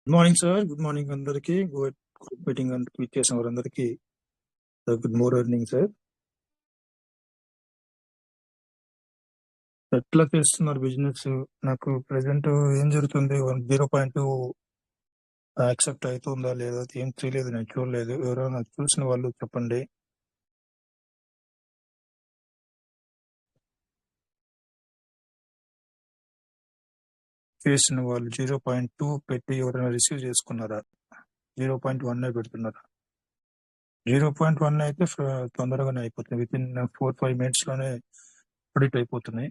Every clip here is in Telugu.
Good morning sir. Good morning అందరికి. గుడ్ మీటింగ్ ట్వీట్ చేసిన వారందరికీ గుడ్ మార్నింగ్ సార్. ఎట్లా చేస్తున్నారు బిజినెస్? నాకు ప్రెసెంట్ ఏం జరుగుతుంది? 0.2 యాక్సెప్ట్ అవుతుందా లేదా ఏం తెలియదు, నేను చూడలేదు. ఎవరైనా చూసిన వాళ్ళు చెప్పండి. చేసిన వాళ్ళు 0.2 పెట్టి ఎవరైనా రిసీవ్ చేసుకున్నారా? 0.1 పెడుతున్నారా? 0.1 అయితే తొందరగానే అయిపోతుంది. విత్ ఇన్ 4-5 minutes లోనే క్రెడిట్ అయిపోతున్నాయి.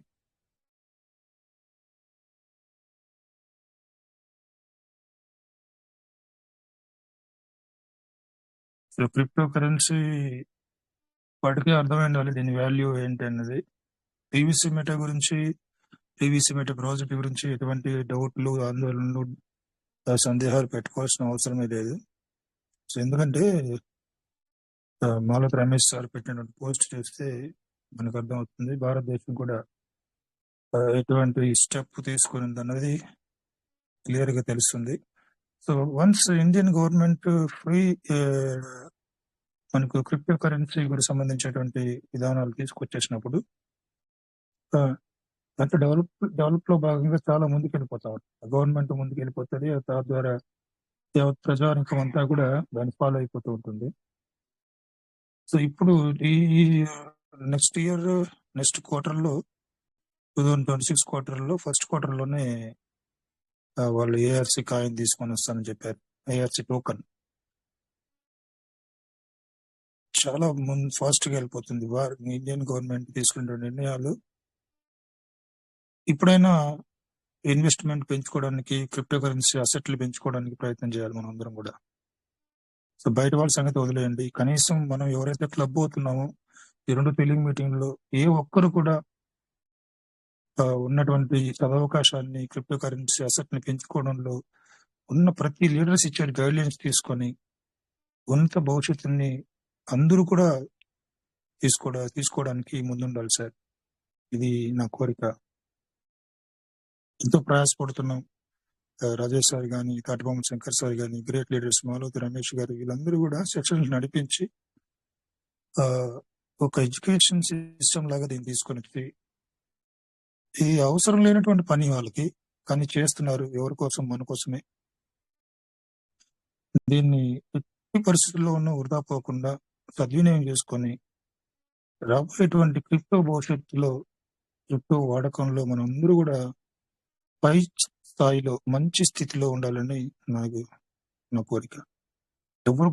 సో క్రిప్టో కరెన్సీ వాటికి అర్థమైంది వాళ్ళు దీని వాల్యూ ఏంటి అన్నది. పీవీసీ మెటా గురించి, పీవీసీ మెటా ప్రాజెక్ట్ గురించి ఎటువంటి డౌట్లు, ఆందోళనలు, సందేహాలు పెట్టుకోవాల్సిన అవసరమే లేదు. సో ఎందుకంటే మాలతి రమేష్ సార్ పెట్టిన పోస్ట్ చేస్తే మనకు అర్థమవుతుంది భారతదేశం కూడా ఎటువంటి స్టెప్ తీసుకుని అన్నది క్లియర్ గా తెలుస్తుంది. So once Indian government free మనకు క్రిప్టో కరెన్సీ గురించి సంబంధించినటువంటి విధానాలు తీసుకొచ్చేసినప్పుడు అంటే డెవలప్ లో భాగంగా చాలా ముందుకు వెళ్ళిపోతా ఉంటుంది. గవర్నమెంట్ ముందుకు వెళ్ళిపోతుంది, తద్వారా ప్రజానికం అంతా కూడా దాన్ని ఫాలో అయిపోతూ ఉంటుంది. సో ఇప్పుడు ఈ నెక్స్ట్ ఇయర్ నెక్స్ట్ క్వార్టర్లో 2026 క్వార్టర్లో ఫస్ట్ క్వార్టర్లోనే వాళ్ళు ఏఆర్సి కాయిన్ తీసుకొని వస్తానని చెప్పారు. ఏఆర్సి టోకన్ చాలా ముందు ఫాస్ట్ గా వెళ్ళిపోతుంది. ఇండియన్ గవర్నమెంట్ తీసుకునే నిర్ణయాలు ఇప్పుడైనా ఇన్వెస్ట్మెంట్ పెంచుకోవడానికి, క్రిప్టో కరెన్సీ అసెట్లు పెంచుకోవడానికి ప్రయత్నం చేయాలి మనం అందరం కూడా. సో బయట వాళ్ళ సంగతి వదిలేయండి, కనీసం మనం ఎవరైతే క్లబ్ అవుతున్నామో ఈ 2 తెలుగు మీటింగ్ లో ఏ ఒక్కరు కూడా ఉన్నటువంటి సదవకాశాన్ని క్రిప్టో కరెన్సీ అసెట్ ని పెంచుకోవడంలో ఉన్న ప్రతి లీడర్స్ ఇచ్చే గైడ్లైన్స్ తీసుకొని ఉన్నత భవిష్యత్తుని అందరూ కూడా తీసుకోవడానికి ముందుండాలి సార్. ఇది నా కోరిక. ఎంతో ప్రయాసపడుతున్నాం. రాజేష్ సార్ కానీ, తాటిబొమ్మ శంకర్ సార్ కానీ, గ్రేట్ లీడర్స్ మాలతి రమేష్ గారు, వీళ్ళందరూ కూడా సెక్షన్స్ నడిపించి ఒక ఎడ్యుకేషన్ సిస్టమ్ లాగా దీన్ని తీసుకొని వచ్చి ఈ అవసరం లేనటువంటి పని వాళ్ళకి కానీ చేస్తున్నారు. ఎవరి కోసం? మన కోసమే. దీన్ని ఎట్టి పరిస్థితుల్లో ఉన్న వృధా పోకుండా సద్వినియోగం చేసుకొని రాబోయేటువంటి క్రిప్టో భవిష్యత్తులో క్రిప్టో వాడకంలో మనం అందరూ కూడా పై స్థాయిలో మంచి స్థితిలో ఉండాలని నా కోరిక. ఎవరు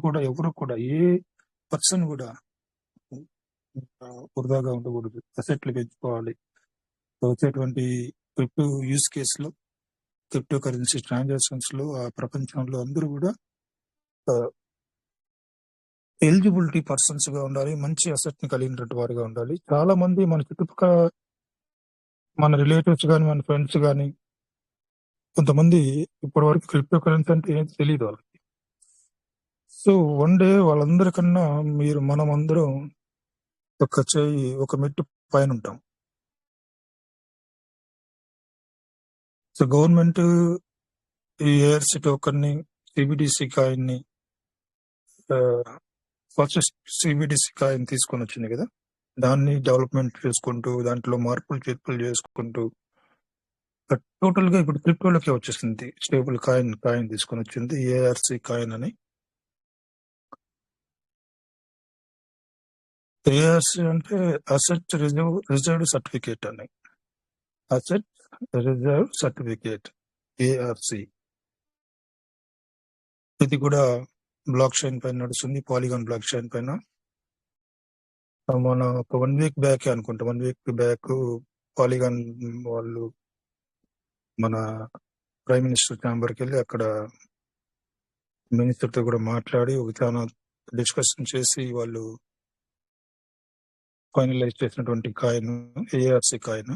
కూడా ఏ పర్సన్ కూడా వృధాగా ఉండకూడదు. అసెట్లు పెంచుకోవాలి. వచ్చేటువంటి క్రిప్టో యూజ్ కేసులో, క్రిప్టో కరెన్సీ ట్రాన్సాక్షన్స్ లో ఆ ప్రపంచంలో అందరూ కూడా ఎలిజిబిలిటీ పర్సన్స్ గా ఉండాలి. మంచి అసెట్ ని కలిగినటువంటి వారుగా ఉండాలి. చాలా మంది మన చుట్టుపక్కల మన రిలేటివ్స్ కానీ, మన ఫ్రెండ్స్ కానీ కొంతమంది ఇప్పటి వరకు క్రిప్టో కరెన్సీ అంటే ఏం తెలియదు వాళ్ళకి. సో వన్ డే వాళ్ళందరికన్నా మనం అందరం ఒక మెట్టు పైన ఉంటాం. సో గవర్నమెంట్ ఈ ఏఆర్సి టోకన్ ని, సిబిడిసి కాయిన్ ని, ఫస్ట్ సిబిడిసి కాయిన్ తీసుకొని వచ్చింది కదా, దాన్ని డెవలప్మెంట్ చేసుకుంటూ దాంట్లో చేర్పులు చేసుకుంటూ టోటల్ గా ఇప్పుడు క్రిప్టోలకే వచ్చేసింది. స్టేబుల్ కాయిన్ తీసుకొని వచ్చింది ఏఆర్సి కాయిన్ అని. ఏఆర్సి అంటే అసెట్ రిజర్వ్డ్ సర్టిఫికేట్ అని. Asset reserve certificate ARC. ఇది కూడా బ్లాక్ చైన్ పైన నడుస్తుంది, పాలిగాన్ బ్లాక్ చైన్ పైన. మన ఒక 1 week బ్యాక్ అనుకుంటా, 1 week బ్యాక్ పాలిగాన్ వాళ్ళు మన ప్రైమ్ మినిస్టర్ ఛాంబర్కి వెళ్ళి అక్కడ మినిస్టర్ తో కూడా మాట్లాడి ఒక చాలా డిస్కషన్ చేసి వాళ్ళు ఫైనలైజ్ చేసినటువంటి కాయిన్ ఏఆర్సి కాయిన్.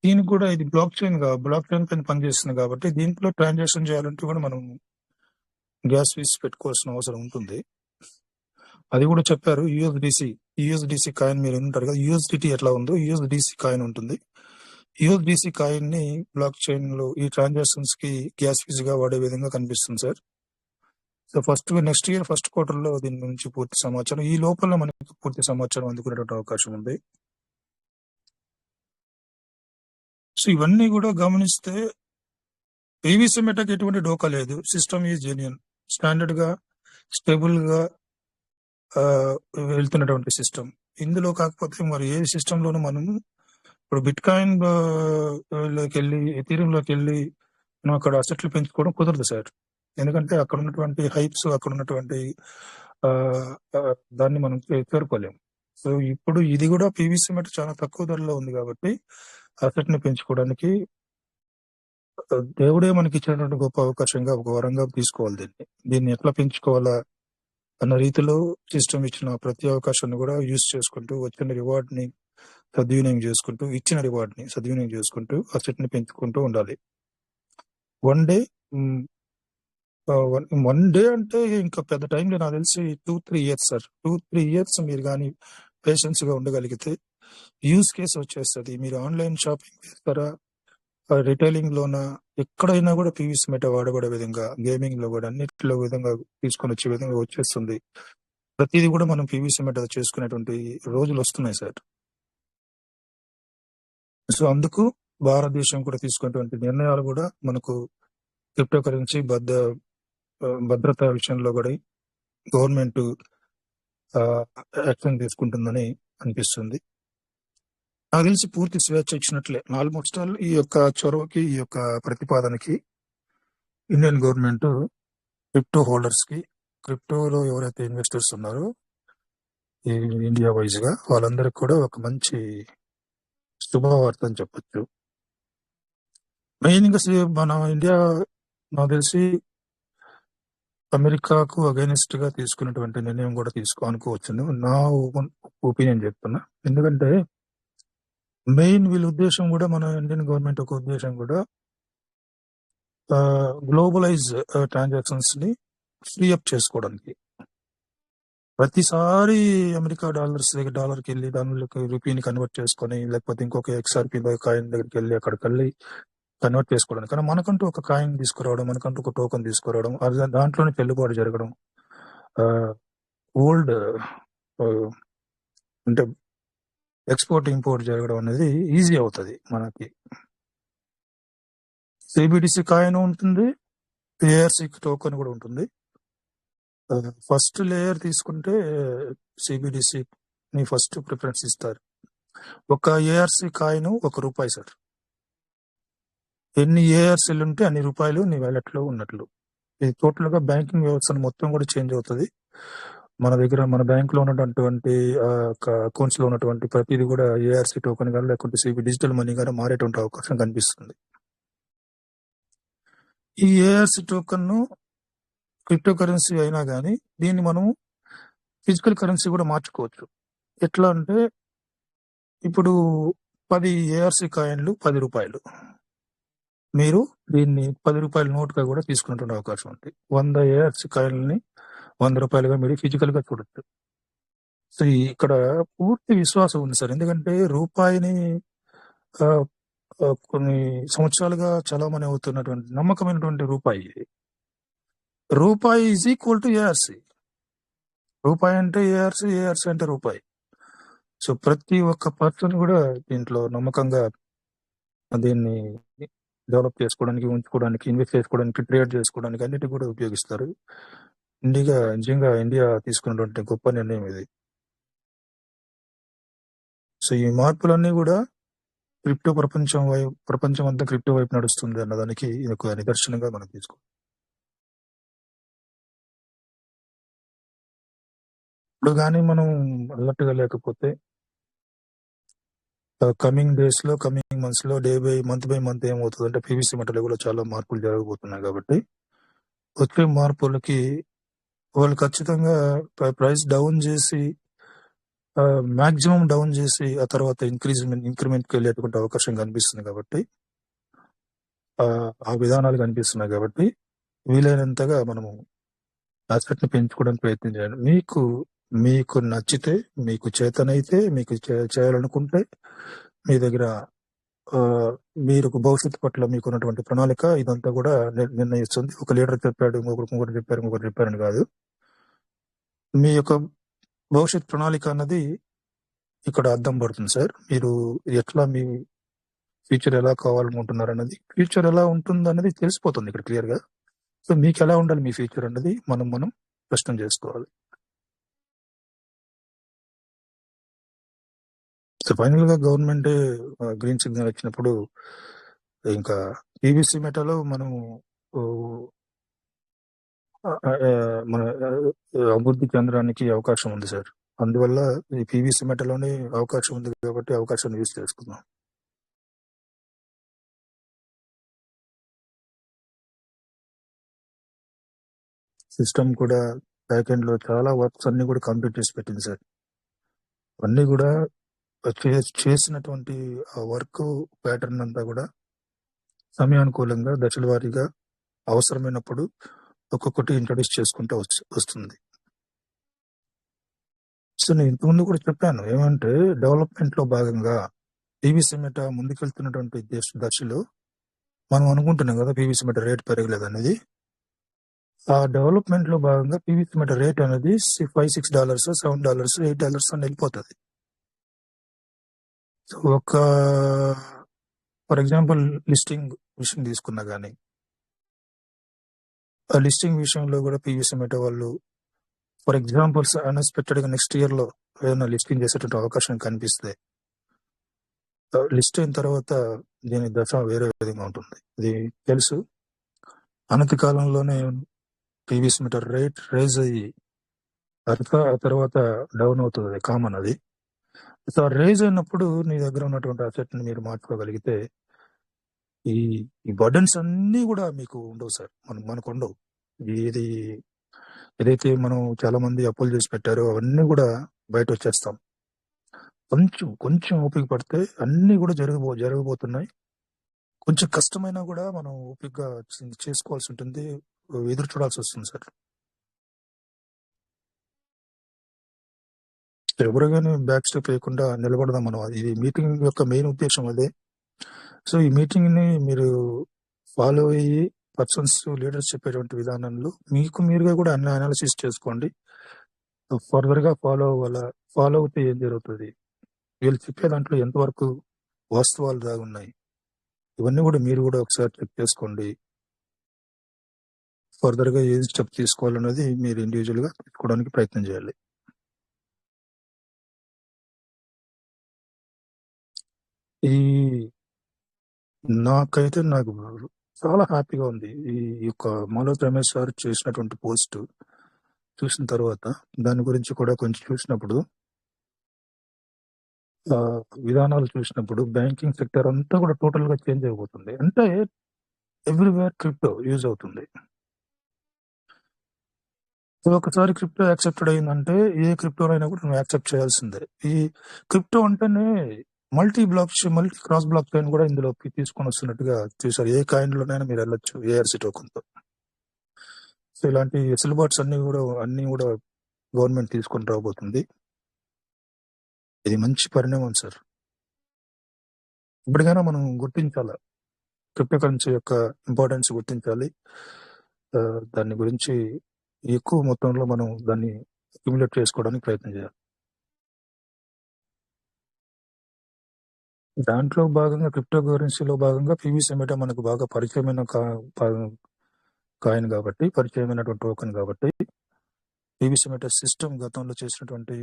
దీనికి కూడా ఇది బ్లాక్ చైన్ పైన పనిచేస్తుంది కాబట్టి దీంట్లో ట్రాన్సాక్షన్ చేయాలంటే కూడా మనం గ్యాస్ ఫీస్ పెట్టుకోవాల్సిన అవసరం ఉంటుంది. అది కూడా చెప్పారు. యుఎస్డిసి కాయిన్ మీరు ఉంటారు కదా, యుఎస్డిటి ఎట్లా ఉందో యుఎస్డిసి కాయిన్ ఉంటుంది. యూఎస్డిసి కాయిన్ ని బ్లాక్ చైన్ లో ఈ ట్రాన్సాక్షన్స్ కి గ్యాస్ ఫీజ్ గా వాడే విధంగా కనిపిస్తుంది sir. So next year first quarter లో దీని గురించి పూర్తి సమాచారం, ఈ లోపల మనకి పూర్తి సమాచారం అందుకునేటువంటి అవకాశం ఉంది. సో ఇవన్నీ కూడా గమనిస్తే పీవీసీ మెటాకి ఎటువంటి డోకా లేదు. సిస్టమ్ ఈజ్ జెన్యూన్, స్టాండర్డ్ గా స్టేబుల్ గా వెళ్తున్నటువంటి సిస్టమ్. ఇందులో కాకపోతే మరి ఏ సిస్టమ్ లోనూ మనం ఇప్పుడు బిట్ కాయిన్ లోకి వెళ్ళి ఎథీరియం లోకి వెళ్ళి మనం అక్కడ అసెట్లు పెంచుకోవడం కుదరదు సార్. ఎందుకంటే అక్కడ ఉన్నటువంటి హైప్స్, అక్కడ ఉన్నటువంటి దాన్ని మనం చేరుకోలేము. సో ఇప్పుడు ఇది కూడా పీవీసీ మెట చాలా తక్కువ ధరలో ఉంది కాబట్టి అసెట్ ని పెంచుకోవడానికి దేవుడే మనకి ఇచ్చినటువంటి గొప్ప అవకాశంగా, ఒక వరంగా తీసుకోవాలి. దీన్ని ఎట్లా పెంచుకోవాలా అన్న రీతిలో సిస్టమ్ ఇచ్చిన ప్రతి అవకాశాన్ని కూడా యూజ్ చేసుకుంటూ, వచ్చిన రివార్డ్ ని సద్వినియోగం చేసుకుంటూ, ఇచ్చిన రివార్డ్ ని సద్వినియోగం చేసుకుంటూ అసెట్ ని పెంచుకుంటూ ఉండాలి. వన్ డే అంటే ఇంకా పెద్ద టైంలో నాకు తెలిసి 2-3 ఇయర్స్ సార్. 2-3 ఇయర్స్ మీరు కానీ పేషెన్స్ గా ఉండగలిగితే యూజ్ కేసు వచ్చేస్తుంది. మీరు ఆన్లైన్ షాపింగ్ చేస్తారా, రిటైలింగ్ లోన, ఎక్కడైనా కూడా పీవీసీ మెట వాడబడే విధంగా, గేమింగ్ లో కూడా అన్నిటిలో విధంగా తీసుకొని వచ్చే విధంగా వచ్చేస్తుంది. ప్రతిదీ కూడా మనం పీవీసీ మెట చేసుకునేటువంటి రోజులు వస్తున్నాయి సార్. సో అందుకు భారతదేశం కూడా తీసుకున్నటువంటి నిర్ణయాలు కూడా మనకు క్రిప్టో కరెన్సీ భద్రత విషయంలో కూడా గవర్నమెంట్ యాక్షన్ తీసుకుంటుందని అనిపిస్తుంది. నాకు తెలిసి పూర్తి స్వేచ్ఛ ఇచ్చినట్లే. ఆల్మోస్ట్ ఆల్ ఈ యొక్క చొరవకి, ఈ యొక్క ప్రతిపాదనకి ఇండియన్ గవర్నమెంట్ క్రిప్టో హోల్డర్స్ కి, క్రిప్టోలో ఎవరైతే ఇన్వెస్టర్స్ ఉన్నారో ఇండియా వైజ్ గా వాళ్ళందరికీ కూడా ఒక మంచి శుభవార్త అని చెప్పొచ్చు. మెయిన్ గా మన ఇండియా నాకు తెలిసి అమెరికాకు అగైనెస్ట్ గా తీసుకున్నటువంటి నిర్ణయం కూడా అనుకోవచ్చు, నా ఒపీనియన్ చెప్తున్నా. ఎందుకంటే మెయిన్ వీళ్ళ ఉద్దేశం కూడా, మన ఇండియన్ గవర్నమెంట్ ఒక ఉద్దేశం కూడా గ్లోబలైజ్ ట్రాన్సాక్షన్స్ ని ఫ్రీ అప్ చేసుకోవడానికి. ప్రతిసారి అమెరికా డాలర్కి వెళ్ళి దానిలోకి రూపీని కన్వర్ట్ చేసుకొని, లేకపోతే ఇంకొక XRP కాయిన్ దగ్గరికి వెళ్ళి అక్కడికి వెళ్ళి కన్వర్ట్ చేసుకోవడానికి, కానీ మనకంటూ ఒక కాయిన్ తీసుకురావడం, మనకంటూ ఒక టోకెన్ తీసుకురావడం, దాంట్లోనే చెల్లుబాటు జరగడం, ఓల్డ్ అంటే ఎక్స్పోర్ట్ ఇంపోర్ట్ జరగడం అనేది ఈజీ అవుతుంది మనకి. సిబిడిసి కాయిన్ ఉంటుంది, ఏఆర్సి టోకెన్ కూడా ఉంటుంది. ఫస్ట్ లేయర్ తీసుకుంటే సిబిడిసి ని ఫస్ట్ ప్రిఫరెన్స్ ఇస్తారు. ఒక ఏఆర్సి కాయిన్ ₹1 సార్. ఎన్ని ఏఆర్సీలు ఉంటే అన్ని రూపాయలు నీ వ్యాలెట్ లో ఉన్నట్లు. ఇది టోటల్ గా బ్యాంకింగ్ వ్యవస్థను మొత్తం కూడా చేంజ్ అవుతుంది. మన దగ్గర, మన బ్యాంక్ లో ఉన్నటువంటి అకౌంట్స్ లో ఉన్నటువంటి ప్రతిదీ కూడా ఏఆర్సీ టోకెన్ గానీ లేకుంటే సిబి డిజిటల్ మనీ గానీ మారేటువంటి అవకాశం కనిపిస్తుంది. ఈ ఏఆర్సీ టోకెన్ ను క్రిప్టో కరెన్సీ అయినా కానీ దీన్ని మనం ఫిజికల్ కరెన్సీ కూడా మార్చుకోవచ్చు. ఎట్లా అంటే ఇప్పుడు 10 ఏఆర్సీ కాయిన్లు ₹10. మీరు దీన్ని ₹10 నోట్గా కూడా తీసుకునే అవకాశం ఉంది. 100 ఏఆర్సీ కాయిన్లని ₹100గా మీరు ఫిజికల్ గా చూడొచ్చు. సో ఇక్కడ పూర్తి విశ్వాసం ఉంది సార్. ఎందుకంటే రూపాయిని కొన్ని సంవత్సరాలుగా చలామణి అవుతున్నటువంటి నమ్మకమైనటువంటి రూపాయి. రూపాయి ఈజ్ ఈక్వల్ టు ఏఆర్సీ. రూపాయి అంటే ఏఆర్సీ, ఏఆర్సీ అంటే రూపాయి. సో ప్రతి ఒక్క పర్సన్ కూడా దీంట్లో నమ్మకంగా దీన్ని డెవలప్ చేసుకోవడానికి, ఉంచుకోవడానికి, ఇన్వెస్ట్ చేసుకోవడానికి, ట్రేడ్ చేసుకోవడానికి అన్నిటి కూడా ఉపయోగిస్తారు. నిజంగా ఇండియా తీసుకున్నటువంటి గొప్ప నిర్ణయం ఇది. సో ఈ మార్పులన్నీ కూడా క్రిప్టో ప్రపంచం అంతా క్రిప్టో వైపు నడుస్తుంది అన్నదానికి ఇది ఒక నిదర్శనంగా మనం తీసుకోవాలి. ఇప్పుడు కానీ మనం అలర్ట్ గా లేకపోతే కమింగ్ డేస్ లో, కమింగ్ మంత్స్ లో మంత్ బై మంత్ ఏమవుతుంది అంటే పీవీసీ మెటలో కూడా చాలా మార్పులు జరగబోతున్నాయి. కాబట్టి వచ్చే మార్పులకి వాళ్ళు ఖచ్చితంగా ప్రైస్ డౌన్ చేసి, మాక్సిమం డౌన్ చేసి ఆ తర్వాత ఇంక్రిమెంట్కి వెళ్ళేటువంటి అవకాశం కనిపిస్తుంది. కాబట్టి ఆ విధానాలు కనిపిస్తున్నాయి. కాబట్టి వీలైనంతగా మనము అసెట్ ని పెంచుకోవడానికి ప్రయత్నం చేయండి. మీకు నచ్చితే, మీకు చేతనైతే, మీకు చేయాలనుకుంటే మీ దగ్గర మీరు ఒక భవిష్యత్తు పట్ల మీకున్నటువంటి ప్రణాళిక ఇదంతా కూడా నిర్ణయిస్తుంది. ఒక లీడర్ చెప్పాడు, ఇంకొకరు చెప్పారు, ఇంకొకరు చెప్పారని కాదు. మీ యొక్క భవిష్యత్ ప్రణాళిక అన్నది ఇక్కడ అర్థం పడుతుంది సార్. మీరు ఎట్లా మీ ఫ్యూచర్ ఎలా కావాలనుకుంటున్నారు అన్నది, ఫ్యూచర్ ఎలా ఉంటుంది అన్నది తెలిసిపోతుంది ఇక్కడ క్లియర్ గా. సో మీకు ఎలా ఉండాలి మీ ఫ్యూచర్ అన్నది మనం స్పష్టం చేసుకోవాలి. సో ఫైనల్ గా గవర్నమెంట్ గ్రీన్ సిగ్నల్ ఇచ్చినప్పుడు ఇంకా పీవీసీ మెటాలో మనం మన అభివృద్ధి చెందడానికి అవకాశం ఉంది సార్. అందువల్ల ఈ పీవీసీ మెటలోనే అవకాశం ఉంది కాబట్టి అవకాశాన్ని యూజ్ చేసుకుందాం. సిస్టమ్ కూడా బ్యాక్ ఎండ్ లో చాలా వర్క్స్ అన్ని కూడా కంప్లీట్ చేసి పెట్టింది సార్. అన్ని కూడా చేసినటువంటి ఆ వర్క్ ప్యాటర్న్ అంతా కూడా సమయానుకూలంగా దశల వారీగా అవసరమైనప్పుడు ఒక్కొక్కటి ఇంట్రొడ్యూస్ చేసుకుంటూ వస్తుంది. సో నేను ఇంతకుముందు కూడా చెప్పాను ఏమంటే, డెవలప్మెంట్ లో భాగంగా పీవీసీ మెటా ముందుకెళ్తున్నటువంటి దశలో మనం అనుకుంటున్నాం కదా పీవీసీ మెటా రేట్ పెరగలేదు అనేది. ఆ డెవలప్మెంట్ లో భాగంగా పీవీసీ మెటా రేట్ అనేది $5-6, $7, $8 అని వెళ్ళిపోతుంది. సో ఒక ఫర్ ఎగ్జాంపుల్ లిస్టింగ్ విషయం తీసుకున్నా కానీ, ఆ లిస్టింగ్ విషయంలో కూడా పీవీసీ మెటా వాళ్ళు ఫర్ ఎగ్జాంపుల్స్ అన్ఎక్స్పెక్టెడ్ గా నెక్స్ట్ ఇయర్ లో ఏదైనా లిస్టింగ్ చేసేటువంటి అవకాశం కనిపిస్తే, లిస్ట్ అయిన తర్వాత దీని దశ వేరే విధంగా ఉంటుంది. ఇది తెలుసు. అనతి కాలంలోనే పీవీసీ మీటర్ రేట్ రైజ్ అయ్యి ఆ తర్వాత డౌన్ అవుతుంది, కామన్ అది. సో రైజ్ అయినప్పుడు నీ దగ్గర ఉన్నటువంటి అసెట్ ని మీరు మార్చుకోగలిగితే ఈ బర్డన్స్ అన్ని కూడా మీకు ఉండవు సార్. మనకు ఉండవు. ఇది ఏదైతే మనం చాలా మంది అప్పులు చేసి పెట్టారో అవన్నీ కూడా బయట వచ్చేస్తాం. కొంచెం ఓపిక పడితే అన్ని కూడా జరగబోతున్నాయి. కొంచెం కష్టమైనా కూడా మనం ఓపికగా చేసుకోవాల్సి ఉంటుంది, ఎదురు చూడాల్సి వస్తుంది సార్. ఎవరిగానే బ్యాక్ స్టెప్ వేయకుండా నిలబడదాం మనం. ఇది మీటింగ్ యొక్క మెయిన్ ఉద్దేశం అదే. సో ఈ మీటింగ్ ని మీరు ఫాలో అయ్యి పర్సన్స్ లీడర్స్ చెప్పేటువంటి విధానంలో మీకు మీరుగా కూడా అన్ని అనాలిసిస్ చేసుకోండి. ఫర్దర్ గా ఫాలో అవుతే ఏం జరుగుతుంది, వీళ్ళు చెప్పే దాంట్లో ఎంతవరకు వాస్తవాలు దాగున్నాయి, ఇవన్నీ కూడా మీరు కూడా ఒకసారి చెక్ చేసుకోండి. ఫర్దర్ గా ఏది స్టెప్ తీసుకోవాలన్నది మీరు ఇండివిజువల్ గా తీసుకోవడానికి ప్రయత్నం చేయాలి. నాకు చాలా హ్యాపీగా ఉంది. ఈ యొక్క మనోజ్ రమేష్ సార్ చేసినటువంటి పోస్ట్ చూసిన తర్వాత, దాని గురించి కూడా కొంచెం చూసినప్పుడు, విధానాలు చూసినప్పుడు బ్యాంకింగ్ సెక్టర్ అంతా కూడా టోటల్ గా చేంజ్ అయిపోతుంది. అంటే ఎవ్రీవేర్ క్రిప్టో యూజ్ అవుతుంది. ఒకసారి క్రిప్టో యాక్సెప్టెడ్ అయిందంటే ఏ క్రిప్టోనైనా కూడా నువ్వు యాక్సెప్ట్ చేయాల్సిందే. ఈ క్రిప్టో అంటేనే మల్టీ క్రాస్ బ్లాక్ చైన్ కూడా ఇందులోకి తీసుకొని వస్తున్నట్టుగా చూసారు. ఏ కాయిన్ లోనైనా మీరు వెళ్ళొచ్చు ఏఆర్సీ టోకెన్ తో. సో ఇలాంటి వెసులుబాట్స్ అన్ని కూడా గవర్నమెంట్ తీసుకొని రాబోతుంది. ఇది మంచి పరిణామం సార్. ఇప్పటికైనా మనం గుర్తించాలి, క్రిప్టో కరెన్సీ యొక్క ఇంపార్టెన్స్ గుర్తించాలి. దాని గురించి ఎక్కువ మొత్తంలో మనం దాన్ని అక్యుములేట్ చేసుకోవడానికి ప్రయత్నం చేయాలి. దాంట్లో భాగంగా క్రిప్టో కరెన్సీలో భాగంగా పీవీసీ మెటా మనకు బాగా పరిచయమైన కాయిన్ కాబట్టి, పరిచయమైనటువంటి టోకెన్ కాబట్టి, పీవీసీ మెటా సిస్టమ్ గతంలో చేసినటువంటి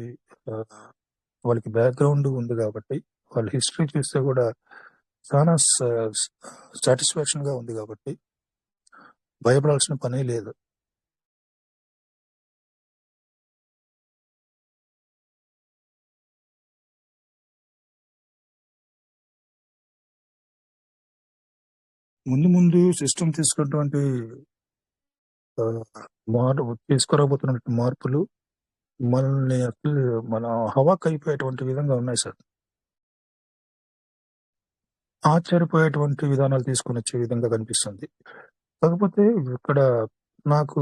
వాళ్ళకి బ్యాక్గ్రౌండ్ ఉంది కాబట్టి, వాళ్ళ హిస్టరీ చూస్తే కూడా చాలా సాటిస్ఫాక్షన్ గా ఉంది కాబట్టి భయపడాల్సిన పనే లేదు. ముందు సిస్టమ్ తీసుకున్నటువంటి తీసుకురాబోతున్నటువంటి మార్పులు మనల్ని మన హవాక్ అయిపోయేటువంటి విధంగా ఉన్నాయి సార్. ఆశ్చర్యపోయేటువంటి విధానాలు తీసుకొని వచ్చే విధంగా కనిపిస్తుంది. కాకపోతే ఇక్కడ నాకు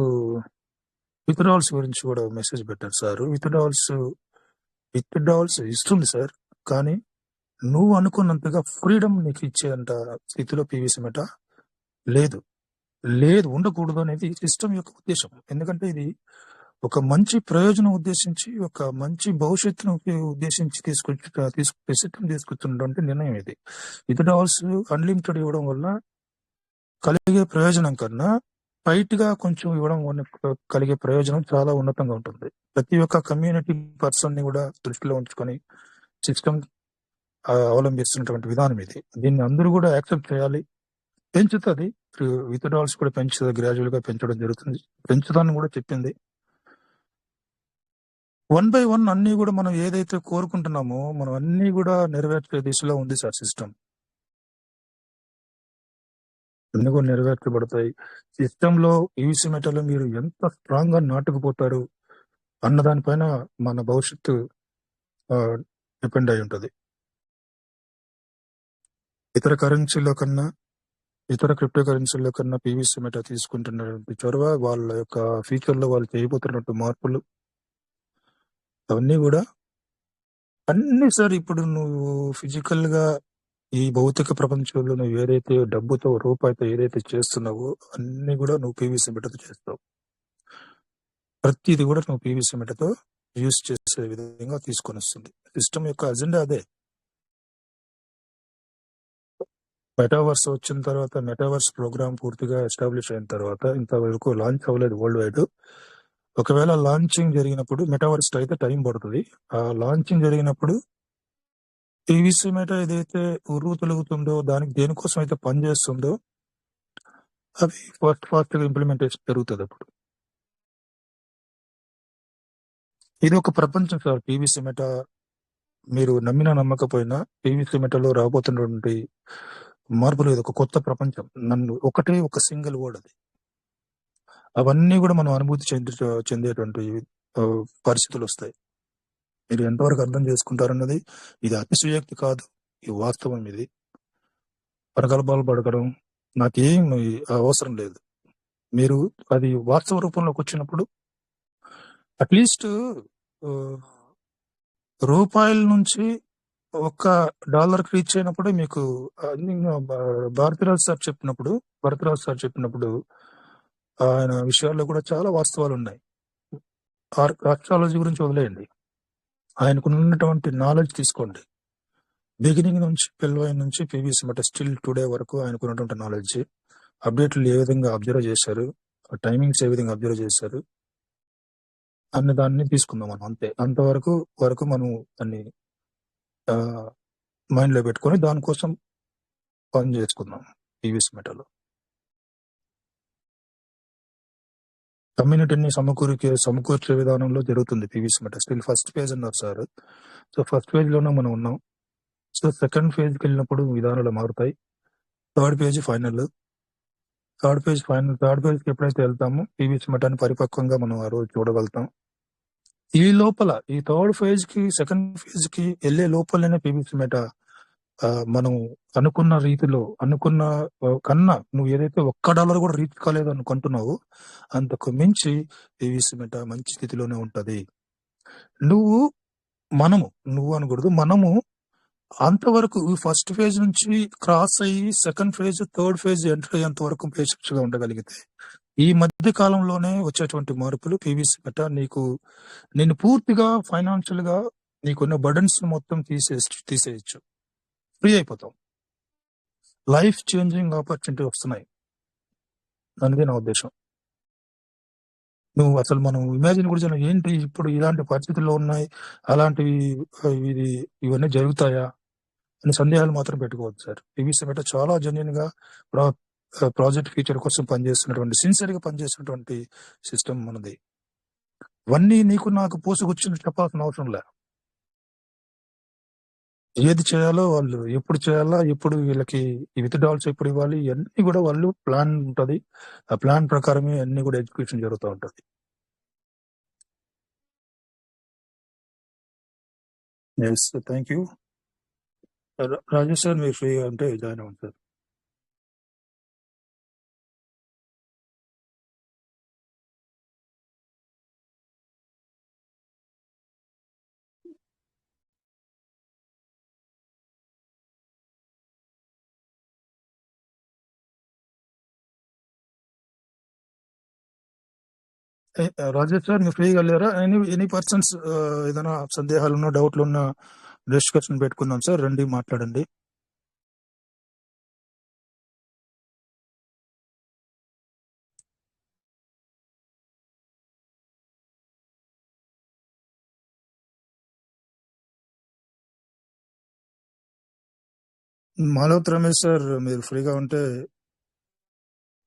విత్డ్రాల్స్ గురించి కూడా మెసేజ్ పెట్టారు సార్. విత్డ్రాల్స్ ఇస్తుంది సార్, కానీ నువ్వు అనుకున్నంతగా ఫ్రీడమ్ నీకు ఇచ్చేంత స్థితిలో పీవీసీ మెట లేదు. లేదు, ఉండకూడదు అనేది సిస్టమ్ యొక్క ఉద్దేశం. ఎందుకంటే ఇది ఒక మంచి ప్రయోజనం ఉద్దేశించి, ఒక మంచి భవిష్యత్తును ఉద్దేశించి సిస్టమ్ తీసుకొచ్చినటువంటి నిర్ణయం ఇది. విత్‌డ్రావల్స్ అన్‌లిమిటెడ్ ఇవ్వడం వల్ల కలిగే ప్రయోజనం కన్నా టైట్ గా కొంచెం ఇవ్వడం వల్ల కలిగే ప్రయోజనం చాలా ఉన్నతంగా ఉంటుంది. ప్రతి ఒక్క కమ్యూనిటీ పర్సన్ ని కూడా దృష్టిలో ఉంచుకొని సిస్టమ్ అవలంబిస్తున్నటువంటి విధానం ఇది. దీన్ని అందరూ కూడా యాక్సెప్ట్ చేయాలి. పెంచుతుంది. విత్‌డ్రావల్స్ కూడా పెంచుతుంది, గ్రాడ్యువల్ గా పెంచడం జరుగుతుంది. పెంచుతానని కూడా చెప్పింది. వన్ బై వన్ అన్ని కూడా మనం ఏదైతే కోరుకుంటున్నామో మనం అన్ని కూడా నెరవేర్చే దిశలో ఉంది సార్ సిస్టమ్. అన్ని కూడా నెరవేర్చబడతాయి. సిస్టమ్ లో ఈవీసీ మెటల్ మీరు ఎంత స్ట్రాంగ్ గా నాటుకుపోతారు అన్న దానిపైన మన భవిష్యత్తు డిపెండ్ అయి ఉంటది. ఇతర కరెన్సీలో కన్నా, ఇతర క్రిప్టో కరెన్సీలో కన్నా పీవీసీ మెటా తీసుకుంటున్నటువంటి చొరవ, వాళ్ళ యొక్క ఫ్యూచర్ లో వాళ్ళు చేయబోతున్నట్టు మార్పులు అవన్నీ కూడా అన్ని సార్. ఇప్పుడు నువ్వు ఫిజికల్ గా ఈ భౌతిక ప్రపంచంలో నువ్వు ఏదైతే డబ్బుతో, రూపాయితో ఏదైతే చేస్తున్నావో అన్ని కూడా నువ్వు పీవీసీ మెటతో చేస్తావు. ప్రతిది కూడా నువ్వు పీవీసీ మెటతో యూజ్ చేసే విధంగా తీసుకొని వస్తుంది. సిస్టమ్ యొక్క అజెండా అదే. మెటావర్స్ వచ్చిన తర్వాత, మెటావర్స్ ప్రోగ్రామ్ పూర్తిగా ఎస్టాబ్లిష్ అయిన తర్వాత, ఇంతవరకు లాంచ్ అవ్వలేదు వరల్డ్ వైడ్. ఒకవేళ లాంచింగ్ జరిగినప్పుడు, మెటావర్స్ అయితే టైం పడుతుంది. ఆ లాంచింగ్ జరిగినప్పుడు పీవీసీ మెటా ఏదైతే ఉరువు తొలుగుతుందో, దానికి దేనికోసం అయితే పనిచేస్తుందో అవి ఫాస్ట్ గా ఇంప్లిమెంటేషన్ జరుగుతుంది. అప్పుడు ఇది ఒక ప్రపంచం సార్ పీవీసీ మెటా. మీరు నమ్మినా నమ్మకపోయినా పీవీసీ మెటాలో రాబోతున్నటువంటి మార్పులు ఇది ఒక కొత్త ప్రపంచం. నన్ను ఒకటే ఒక సింగిల్ వర్డ్ అది. అవన్నీ కూడా మనం అనుభూతి చెందేటువంటి పరిస్థితులు వస్తాయి. మీరు ఎంతవరకు అర్థం చేసుకుంటారన్నది ఇది అతిశయోక్తి కాదు, ఇది వాస్తవం. ఇది ప్రగల్భాలు పడకడం నాకేం అవసరం లేదు. మీరు అది వాస్తవ రూపంలోకి వచ్చినప్పుడు అట్లీస్ట్ రూపాయల నుంచి $1 రీచ్ అయినప్పుడు మీకు భారతిరాజు సార్ చెప్పినప్పుడు ఆయన విషయాల్లో కూడా చాలా వాస్తవాలు ఉన్నాయి. ఆస్ట్రాలజీ గురించి వదిలేయండి, ఆయనకు ఉన్నటువంటి నాలెడ్జ్ తీసుకోండి. బిగినింగ్ నుంచి, పిల్లవాయి నుంచి పీవీసీ మెటా స్టిల్ టుడే వరకు ఆయనకు ఉన్నటువంటి నాలెడ్జ్, అప్డేట్లు ఏ విధంగా అబ్జర్వ్ చేశారు, టైమింగ్స్ ఏ విధంగా అబ్జర్వ్ చేశారు అన్న దాన్ని తీసుకుందాం మనం. అంతే, అంతవరకు మనం దాన్ని మైండ్ లో పెట్టుకొని దానికోసం పని చేసుకుందాం. పీవీసీ మెటాలో కమ్యూనిటీని సమకూర్చే విధానంలో జరుగుతుంది PVC meta. Still first phase అన్నారు సార్. సో ఫస్ట్ ఫేజ్ లోనే మనం ఉన్నాం. సో సెకండ్ ఫేజ్ కి వెళ్ళినప్పుడు విధానాలు మారుతాయి. Third page final. Third page కి ఎప్పుడైతే వెళ్తామో పీవీసీ మెటాని పరిపక్వంగా మనం ఆ రోజు చూడగలుగుతాం. ఈ లోపల ఈ థర్డ్ ఫేజ్ కి, సెకండ్ ఫేజ్ కి వెళ్లే లోపలనే పీవీసీ మెటా మనం అనుకున్న రీతిలో, అనుకున్న కన్నా నువ్వు ఏదైతే $1 కూడా రీచ్ కాలేదు అనుకుంటున్నావో అంతకు మించి పీవీసీ మెటా మంచి స్థితిలోనే ఉంటది. నువ్వు అనకూడదు, మనము అంతవరకు ఫస్ట్ ఫేజ్ నుంచి క్రాస్ అయ్యి second phase, third phase enter అయ్యేంత వరకు పేషెన్స్ గా ఉండగలిగితే ఈ మధ్య కాలంలోనే వచ్చేటువంటి మార్పులు పీవీసీ మెటా నేను పూర్తిగా ఫైనాన్షియల్ గా నీకున్న బర్డన్స్ మొత్తం తీసేయచ్చు. ఫ్రీ అయిపోతాం. లైఫ్ చేంజింగ్ ఆపర్చునిటీ వస్తున్నాయి అనేది నా ఉద్దేశం. నువ్వు అసలు మనం ఇమాజిన్ కూడా చేయలేం. ఏంటి ఇప్పుడు ఇలాంటి పరిస్థితుల్లో ఉన్నాయి, అలాంటివి ఇవన్నీ జరుగుతాయా అని సందేహాలు మాత్రం పెట్టుకోవద్దు సార్. పీవీసీ మెటా చాలా జెన్యున్ గా ప్రాజెక్ట్ ఫ్యూచర్ కోసం పనిచేస్తున్నటువంటి, సిన్సియర్ గా పనిచేస్తున్నటువంటి సిస్టమ్ మనది. ఇవన్నీ నీకు నాకు పోసుకొచ్చి చెప్పాల్సిన అవసరం లే. ఏది చేయాలో వాళ్ళు, ఎప్పుడు చేయాలా, ఎప్పుడు వీళ్ళకి విత్‌డ్రావల్స్ ఎప్పుడు ఇవ్వాలి, ఇవన్నీ కూడా వాళ్ళు ప్లాన్ ఉంటది. ఆ ప్లాన్ ప్రకారమే అన్ని కూడా ఎగ్జిక్యూషన్ జరుగుతూ ఉంటది. Yes, thank you. Rajesh sir, మీరు ఫ్రీగా ఉంటే జాయిన్ అవ్వండి సార్. రాజేష్ సార్ మీరు ఫ్రీగా లేరా? ఎనీ పర్సన్స్ ఏదైనా సందేహాలు ఉన్నా డౌట్లు ఉన్నా డిస్కషన్ పెట్టుకుందాం సార్, రండి మాట్లాడండి. మాలవత్ రమేష్ సార్ మీరు ఫ్రీగా ఉంటే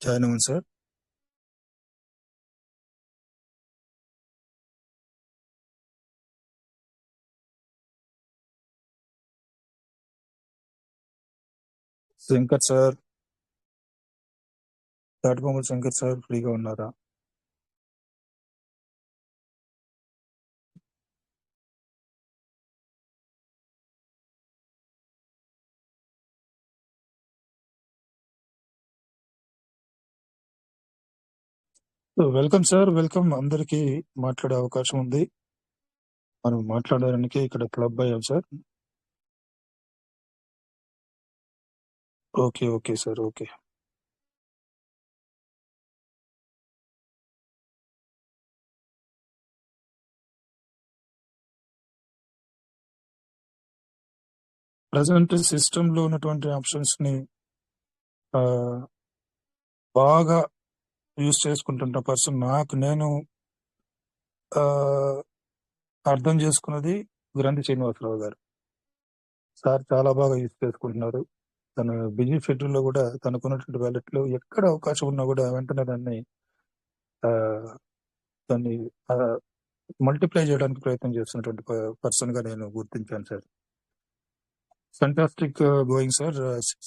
జాయిన్ అవ్వండి sir. Shankar sir, Tatibommala Shankar sir ఫ్రీగా ఉన్నారా? Welcome sir, welcome. అందరికీ మాట్లాడే అవకాశం ఉంది. మనం మాట్లాడడానికి ఇక్కడ క్లబ్ అయ్యాం sir. Okay okay sir, okay. Present system లో ఉన్నటువంటి ఆప్షన్స్ ని ఆ, బాగా యూజ్ చేసుకుంటున్న పర్సన్ నేను ఆ, అర్థం చేసుకున్నది గ్రంథి శ్రీనివాసరావు గారు. సార్ చాలా బాగా యూజ్ చేసుకుంటున్నారు. తన బిజీ షెడ్యూల్ లో కూడా తనకున్నటువంటి వ్యాలెట్ లో ఎక్కడ అవకాశం ఉన్నా కూడా వెంటనే ఆ, దాన్ని మల్టిప్లై చేయడానికి ప్రయత్నం చేస్తున్నటువంటి పర్సన్ గా నేను గుర్తించాను sir. Fantastic going sir,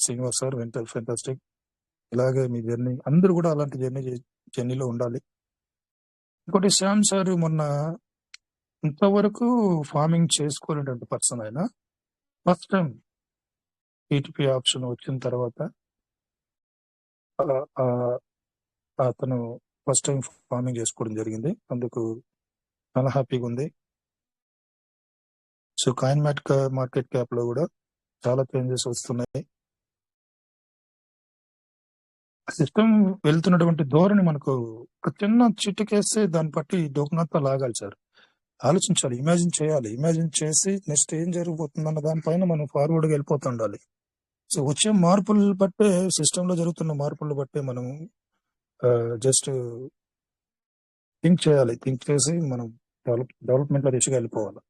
Srinivas sir, fantastic. ఇలాగే మీ జర్నీ అందరూ కూడా అలాంటి జర్నీలో ఉండాలి. ఇంకోటి శ్యామ్ సార్ మొన్న ఇంతవరకు ఫార్మింగ్ చేసుకోలేనటువంటి పర్సన్ ఆయన. ఫస్ట్ టైం ఈటీపీ ఆప్షన్ వచ్చిన తర్వాత ఆ, ఆ, అతను ఫస్ట్ టైం ఫార్మింగ్ చేసుకోవడం జరిగింది. అందుకు చాలా హ్యాపీగా ఉంది. సో కాయిన్ మార్కెట్ క్యాప్ లో కూడా చాలా చేంజెస్ వస్తున్నాయి. సిస్టమ్ వెళ్తున్నటువంటి ధోరణి మనకు ఒక చిన్న చిట్టుకేస్తే దాన్ని బట్టి డోకునంతా లాగాలి సార్. ఆలోచించాలి, ఇమాజిన్ చేయాలి. ఇమాజిన్ చేసి నెక్స్ట్ ఏం జరగబోతుందన్న దానిపైన మనం ఫార్వర్డ్ గా వెళ్ళిపోతుండాలి. సో వచ్చే మార్పులు బట్టే, సిస్టమ్ లో జరుగుతున్న మార్పులు బట్టే మనం జస్ట్ థింక్ చేయాలి. థింక్ చేసి మనం డెవలప్మెంట్ లో దిశగా వెళ్ళిపోవాలి.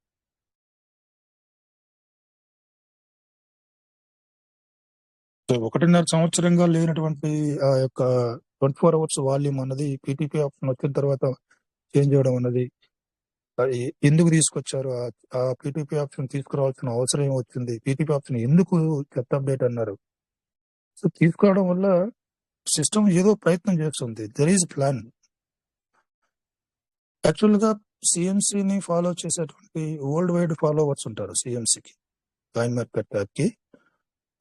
సో 1.5 సంవత్సరంగా లేనటువంటి ఆ యొక్క 24 hours వాల్యూమ్ అన్నది పీటీపీ ఆప్షన్ వచ్చిన తర్వాత చేంజ్ చేయడం అన్నది ఎందుకు తీసుకొచ్చారు? ఆ పీటీపీ ఆప్షన్ తీసుకురావాల్సిన అవసరం ఏమొచ్చింది? పీటీపీ ఆప్షన్ ఎందుకు చెత్త అప్డేట్ అన్నారు? సో తీసుకురావడం వల్ల సిస్టమ్ ఏదో ప్రయత్నం చేస్తుంది. There is plan. యాక్చువల్ గా సిఎంసిని ఫాలో చేసేటువంటి వరల్డ్ వైడ్ ఫాలోవర్స్ ఉంటారు. సిఎంసికి, కాయిన్ మార్కెట్ యాప్ కి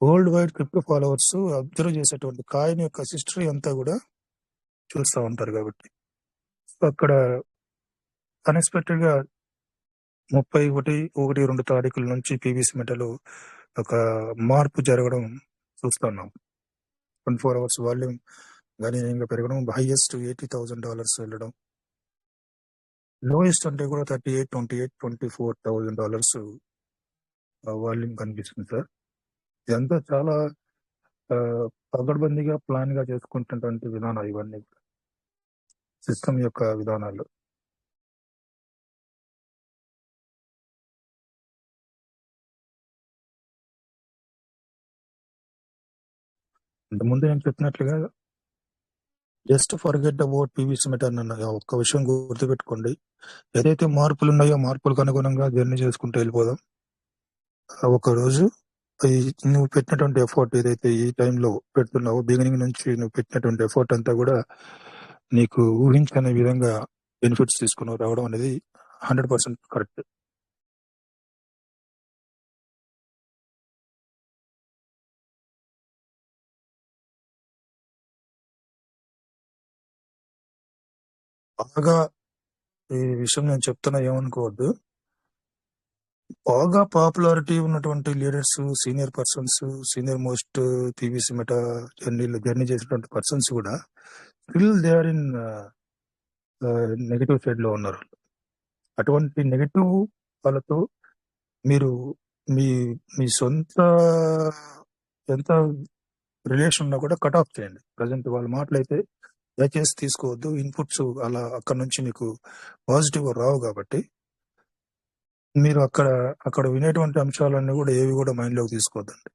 world wide crypto followers observe చేసేటువంటి కాయిన్ యొక్క హిస్టరీ అంతా కూడా చూస్తూ ఉంటారు. కాబట్టి అక్కడ అన్ఎక్స్పెక్టెడ్ గా 31, 2 తారీఖుల నుంచి పీవీసీ మెటలు ఒక మార్పు జరగడం చూస్తున్నాం. 24 hours వాల్యూమ్ గణనీయంగా పెరగడం, హైయెస్ట్ $80,000 వెళ్ళడం, లోయెస్ట్ అంటే కూడా 38, 28, $24,000 వాల్యూమ్ కనిపిస్తుంది సార్. ఇదంతా చాలా పగడ్బందీగా ప్లాన్ గా చేసుకుంటున్నటువంటి విధానాలు ఇవన్నీ, సిస్టమ్ యొక్క విధానాలు. ఇంతకుముందు నేను చెప్పినట్లుగా జస్ట్ ఫర్గెట్ అబౌట్ పీవీసీ మెటర్ అన్న ఒక్క విషయం గుర్తుపెట్టుకోండి. ఏదైతే మార్పులు ఉన్నాయో మార్పులకు అనుగుణంగా జర్నీ చేసుకుంటూ వెళ్ళిపోదాం. ఒక రోజు నువ్వు పెట్టినటువంటి ఎఫర్ట్ ఏదైతే ఈ టైంలో పెడుతున్నావో, బిగినింగ్ నుంచి నువ్వు పెట్టినటువంటి ఎఫర్ట్ అంతా కూడా నీకు ఊహించని విధంగా బెనిఫిట్స్ తీసుకుని రావడం అనేది 100% కరెక్ట్. బాగా ఈ విషయం నేను చెప్తున్నా ఏమనుకోవద్దు. బాగా పాపులారిటీ ఉన్నటువంటి leaders, senior persons, senior most PVC meta journey చేసినటువంటి పర్సన్స్ కూడా still they are in negative side లో ఉన్నారు. అటువంటి నెగటివ్ వాళ్ళతో మీరు మీ మీ సొంత ఎంత రిలేషన్ ఉన్నా కూడా కట్ ఆఫ్ చేయండి. ప్రజెంట్ వాళ్ళ మాటలైతే దయచేసి తీసుకోవద్దు. ఇన్పుట్స్ అలా అక్కడ నుంచి మీకు పాజిటివ్ రావు కాబట్టి మీరు అక్కడ వినేటువంటి అంశాలన్నీ కూడా ఏవి కూడా మైండ్ లోకి తీసుకోవద్దండి.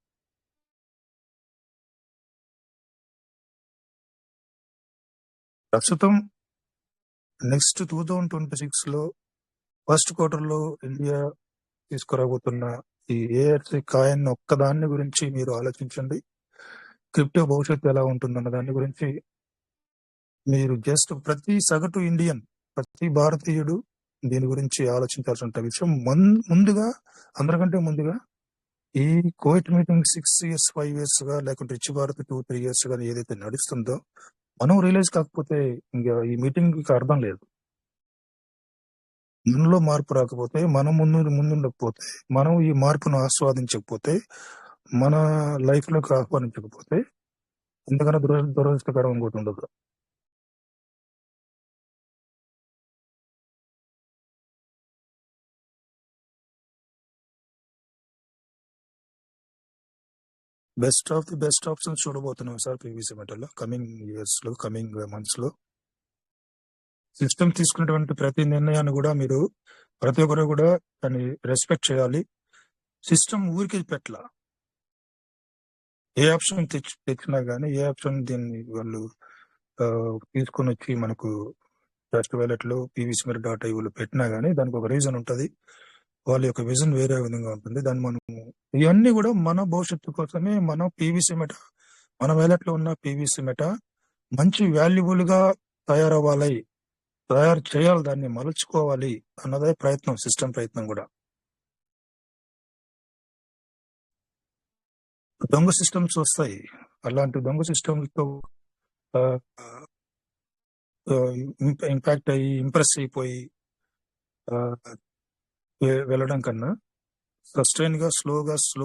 ప్రస్తుతం నెక్స్ట్ 2026 లో ఫస్ట్ క్వార్టర్ లో ఇండియా తీసుకురాబోతున్న ఈ ఏఎఫ్సి కాయిన్ ఒక్కదాన్ని గురించి మీరు ఆలోచించండి. క్రిప్టో భవిష్యత్తు ఎలా ఉంటుందన్న దాని గురించి మీరు జస్ట్ ప్రతి సగటు ఇండియన్, ప్రతి భారతీయుడు దీని గురించి ఆలోచించాల్సిన విషయం. ముందుగా అందరికంటే ముందుగా ఈ కోవిడ్ మీటింగ్ 6 years 5 years గా లేకుంటే రిచ్ భారత్ 2-3 years గా ఏదైతే నడుస్తుందో మనం రియలైజ్ కాకపోతే ఇంకా ఈ మీటింగ్ కి అర్థం లేదు. మనలో మార్పు రాకపోతే, మనం ముందుండకపోతే, మనం ఈ మార్పును ఆస్వాదించకపోతే, మన లైఫ్ లోకి ఆహ్వానించకపోతే ఇంతకన్నా దురదృష్టకరం ఇంకోటి ఉండదు. Best of the best options చూడబోతున్నాం sir PVC metal coming years లో, కమింగ్ మంత్స్ లో. సిస్టమ్ తీసుకున్నటువంటి ప్రతి నిర్ణయాన్ని కూడా మీరు ప్రతి ఒక్కరు కూడా దాన్ని రెస్పెక్ట్ చేయాలి. సిస్టమ్ ఊరికి పెట్టలా, ఏ ఆప్షన్ తెచ్చినా గానీ, ఏ ఆప్షన్ దీన్ని వాళ్ళు తీసుకొని వచ్చి మనకు ట్రస్ట్ వ్యాలెట్ లో pvsmith.io పెట్టినా గానీ దానికి ఒక రీజన్ ఉంటది. వాళ్ళ యొక్క విజన్ వేరే విధంగా ఉంటుంది. దాన్ని మనం ఇవన్నీ కూడా మన భవిష్యత్తు కోసమే మనం పీవీసీ మెట, మన వ్యాలెట్ లో ఉన్న పీవీసీ మెట మంచి వాల్యుబుల్ గా తయారు చేయాలి, దాన్ని మలుచుకోవాలి అన్నదే ప్రయత్నం, సిస్టమ్ ప్రయత్నం కూడా. దొంగ సిస్టమ్స్ వస్తాయి. అలాంటి దొంగ సిస్టమ్తో ఇంపాక్ట్ అయ్యి ఇంప్రెస్ అయిపోయి వెళ్ళడం కన్నా సస్టైన్ గా స్లో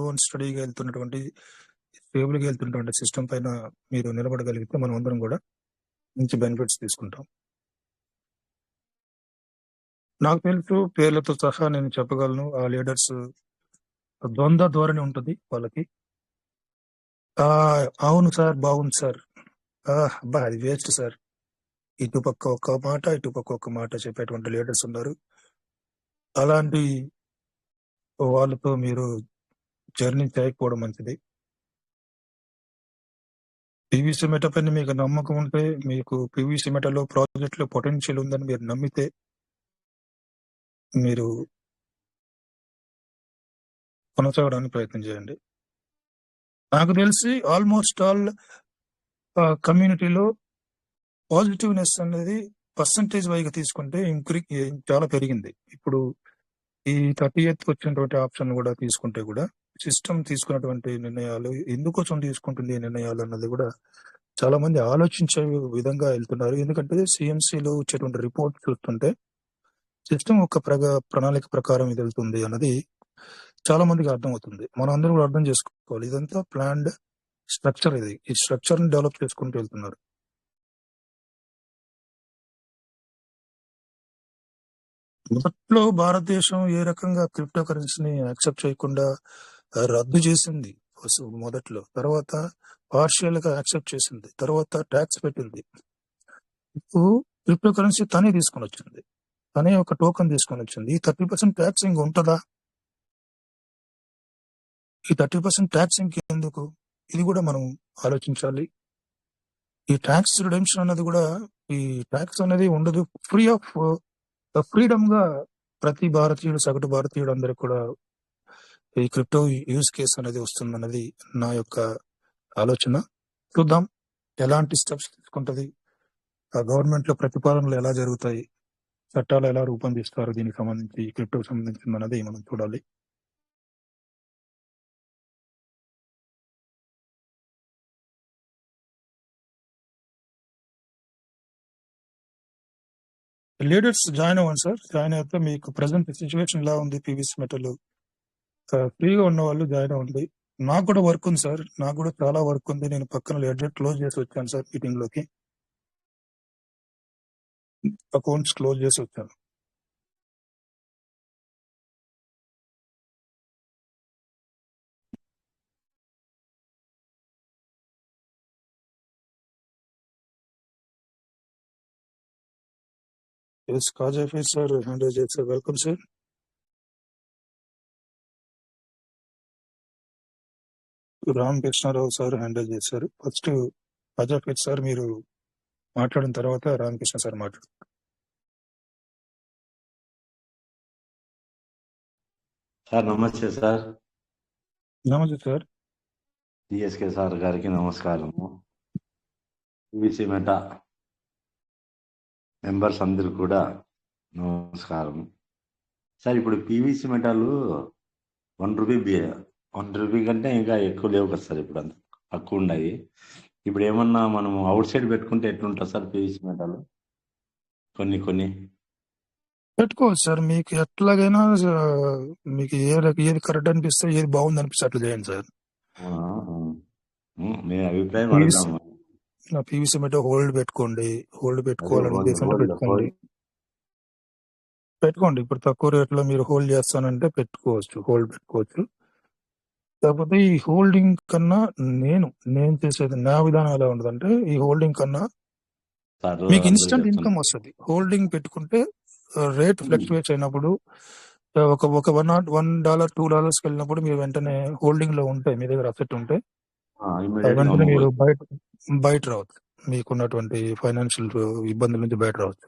అండ్ స్టడీగా వెళ్తున్నటువంటి, స్టేబుల్ గా వెళ్తున్నటువంటి సిస్టమ్ పైన మీరు నిలబడగలిగితే మనం అందరం కూడా మంచి బెనిఫిట్స్ తీసుకుంటాం. నాకు తెలుసు, పేర్లతో సహా నేను చెప్పగలను. ఆ లీడర్స్ ద్వంద్వ ధోరణి ఉంటుంది వాళ్ళకి. అవును సార్, బాగుంది సార్, అబ్బా అది వేస్ట్ సార్, ఇటుపక్క ఒక మాట ఇటుపక్క ఒక మాట చెప్పేటువంటి లీడర్స్ ఉన్నారు. అలాంటి వాళ్ళతో మీరు జర్నీ చేయకపోవడం మంచిది. పీవీసీ మెట పైన మీకు నమ్మకం ఉంటే, మీకు పీవీసీ మెటలో ప్రాజెక్ట్ లో పొటెన్షియల్ ఉందని మీరు నమ్మితే మీరు కొనసాగడానికి ప్రయత్నం చేయండి. నాకు తెలిసి ఆల్మోస్ట్ ఆల్ కమ్యూనిటీలో పాజిటివ్నెస్ అనేది పర్సంటేజ్ వైగా తీసుకుంటే చాలా పెరిగింది. ఇప్పుడు ఈ 30th వచ్చినటువంటి ఆప్షన్ కూడా తీసుకుంటే కూడా సిస్టమ్ తీసుకున్నటువంటి నిర్ణయాలు ఎందుకోసం తీసుకుంటుంది ఈ నిర్ణయాలు అన్నది కూడా చాలా మంది ఆలోచించే విధంగా వెళ్తున్నారు. ఎందుకంటే సిఎంసిలో వచ్చేటువంటి రిపోర్ట్ చూస్తుంటే సిస్టమ్ ఒక ప్రణాళిక ప్రకారం ఇది వెళ్తుంది అన్నది చాలా మందికి అర్థమవుతుంది. మనం అందరూ కూడా అర్థం చేసుకోవాలి, ఇదంతా ప్లాన్డ్ స్ట్రక్చర్. ఈ స్ట్రక్చర్ ని డెవలప్ చేసుకుంటూ వెళ్తున్నారు. మొదట్లో భారతదేశం ఏ రకంగా క్రిప్టో కరెన్సీని యాక్సెప్ట్ చేయకుండా రద్దు చేసింది మొదట్లో, తర్వాత పార్షియల్ గా యాక్సెప్ట్ చేసింది, తర్వాత ట్యాక్స్ పెట్టింది. ఇప్పుడు క్రిప్టో కరెన్సీ తనే తీసుకొని వచ్చింది, తనే ఒక టోకెన్ తీసుకొని వచ్చింది. ఈ 30% ట్యాక్స్ ఇంక ఉంటుందా? ఈ 30% ట్యాక్స్ ఇంకెందుకు? ఇది కూడా మనం ఆలోచించాలి. ఈ ట్యాక్స్ రిడెంప్షన్ అనేది కూడా, ఈ ట్యాక్స్ అనేది ఉండదు, ఫ్రీడమ్ గా ప్రతి భారతీయుడు, సగటు భారతీయుడు అందరికి కూడా ఈ క్రిప్టో యూజ్ కేస్ అనేది వస్తుందన్నది నా యొక్క ఆలోచన. చూద్దాం ఎలాంటి స్టెప్స్ తీసుకుంటది, ఆ గవర్నమెంట్ లో ప్రతిపాదనలు ఎలా జరుగుతాయి, చట్టాలు ఎలా రూపొందిస్తారు దీనికి సంబంధించి, క్రిప్టోకి సంబంధించింది అన్నది మనం చూడాలి. లీడర్స్ జాయిన్ అవ్వండి సార్. జాయిన్ అయితే మీకు ప్రజెంట్ సిచ్యువేషన్ ఎలా ఉంది, పీవీసీ మెటల్ ఫ్రీగా ఉన్న వాళ్ళు జాయిన్ అవ్వండి. నాకు కూడా వర్క్ ఉంది సార్, నాకు కూడా చాలా వర్క్ ఉంది. నేను పక్కన లెడ్జర్ క్లోజ్ చేసి వచ్చాను సార్ మీటింగ్ లోకి. అకౌంట్స్ క్లోజ్ చేసి వచ్చాను. ఎస్ కాజాఫీ సార్ హ్యాండిల్ చేశారు. Welcome sir. Ramakrishna Rao sir handle చేశారు. ఫస్ట్ కాజాఫీ సార్ మీరు మాట్లాడిన తర్వాత రామకృష్ణ సార్ మాట్లాడు. సార్ నమస్తే సార్. నమస్తే సార్. డిఎస్కే సార్ గారికి నమస్కారము. పివిసి మెటా మెంబర్స్ అందరు కూడా నమస్కారం. సార్ ఇప్పుడు పివిసి మెటాలు ₹1 కంటే ఇంకా ఎక్కువ లేవు కదా సార్, ఇప్పుడు అంత తక్కువ ఉన్నాయి. ఇప్పుడు ఏమన్నా మనం అవుట్ సైడ్ పెట్టుకుంటే ఎట్లుంటుంది సార్ పివిసి మెటాలు? కొన్ని పెట్టుకోవచ్చు సార్, మీకు ఎట్లాగైనా మీకు ఏది కరెక్ట్ అనిపిస్తే, ఏది బాగుంది అనిపిస్తే అట్లా చేయండి సార్. నేను అభిప్రాయం అడుగుదాము. పీవీసీ మెటా హోల్డ్ పెట్టుకోండి. హోల్డ్ పెట్టుకోవాలని ఉద్దేశంతో పెట్టుకోండి. ఇప్పుడు తక్కువ రేట్లో మీరు హోల్డ్ చేస్తానంటే హోల్డ్ పెట్టుకోవచ్చు. కాకపోతే ఈ హోల్డింగ్ కన్నా నేను చేసేది నా విధానం ఎలా ఉండదంటే, ఈ హోల్డింగ్ కన్నా మీకు ఇన్స్టంట్ ఇన్కమ్ వస్తుంది. హోల్డింగ్ పెట్టుకుంటే రేట్ ఫ్లక్చువేట్స్ అయినప్పుడు ఒక $1 $2 వెళ్ళినప్పుడు మీరు వెంటనే హోల్డింగ్ లో ఉంటే, మీ దగ్గర అసెట్ ఉంటే వెంటనే మీరు బయట రావచ్చు. మీకున్నటువంటి ఫైనాన్షియల్ ఇబ్బందుల నుంచి బయట రావచ్చు.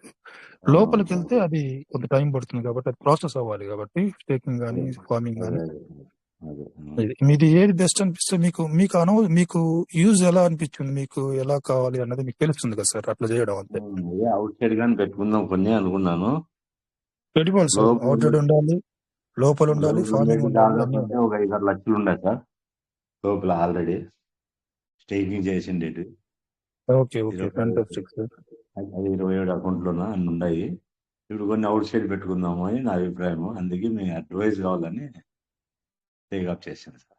లోపలికి వెళ్తే అది కొంత టైం పడుతుంది కాబట్టి, అది ప్రాసెస్ అవ్వాలి కాబట్టి, స్టేకింగ్ కానీ ఫార్మింగ్ కానీ. మీది ఏది బెస్ట్ అనిపిస్తే మీకు యూజ్ ఎలా అనిపించింది, మీకు ఎలా కావాలి అన్నది మీకు తెలుస్తుంది కదా సార్. అట్లా చేయడం అంతే. అవుట్ సైడ్ గానీ పెట్టుకుందాం కొన్ని అనుకున్నాను. పెట్టుకోవాలి సార్. అవుట్ సైడ్ ఉండాలి, లోపల ఉండాలి, ఫార్మింగ్ ఉండాలి. ఒక 5-6 లక్షలు ఉండే సార్ లోపల ఆల్రెడీ స్టేకింగ్ చేసిండేటి. Okay fantastic sir. అది 27 అకౌంట్లోనా అన్ని ఉన్నాయి. ఇప్పుడు కొన్ని అవుట్ సైడ్ పెట్టుకుందాము అని నా అభిప్రాయం. అందుకే మీ అడ్వైజ్ కావాలని టేకప్ చేశాను సార్.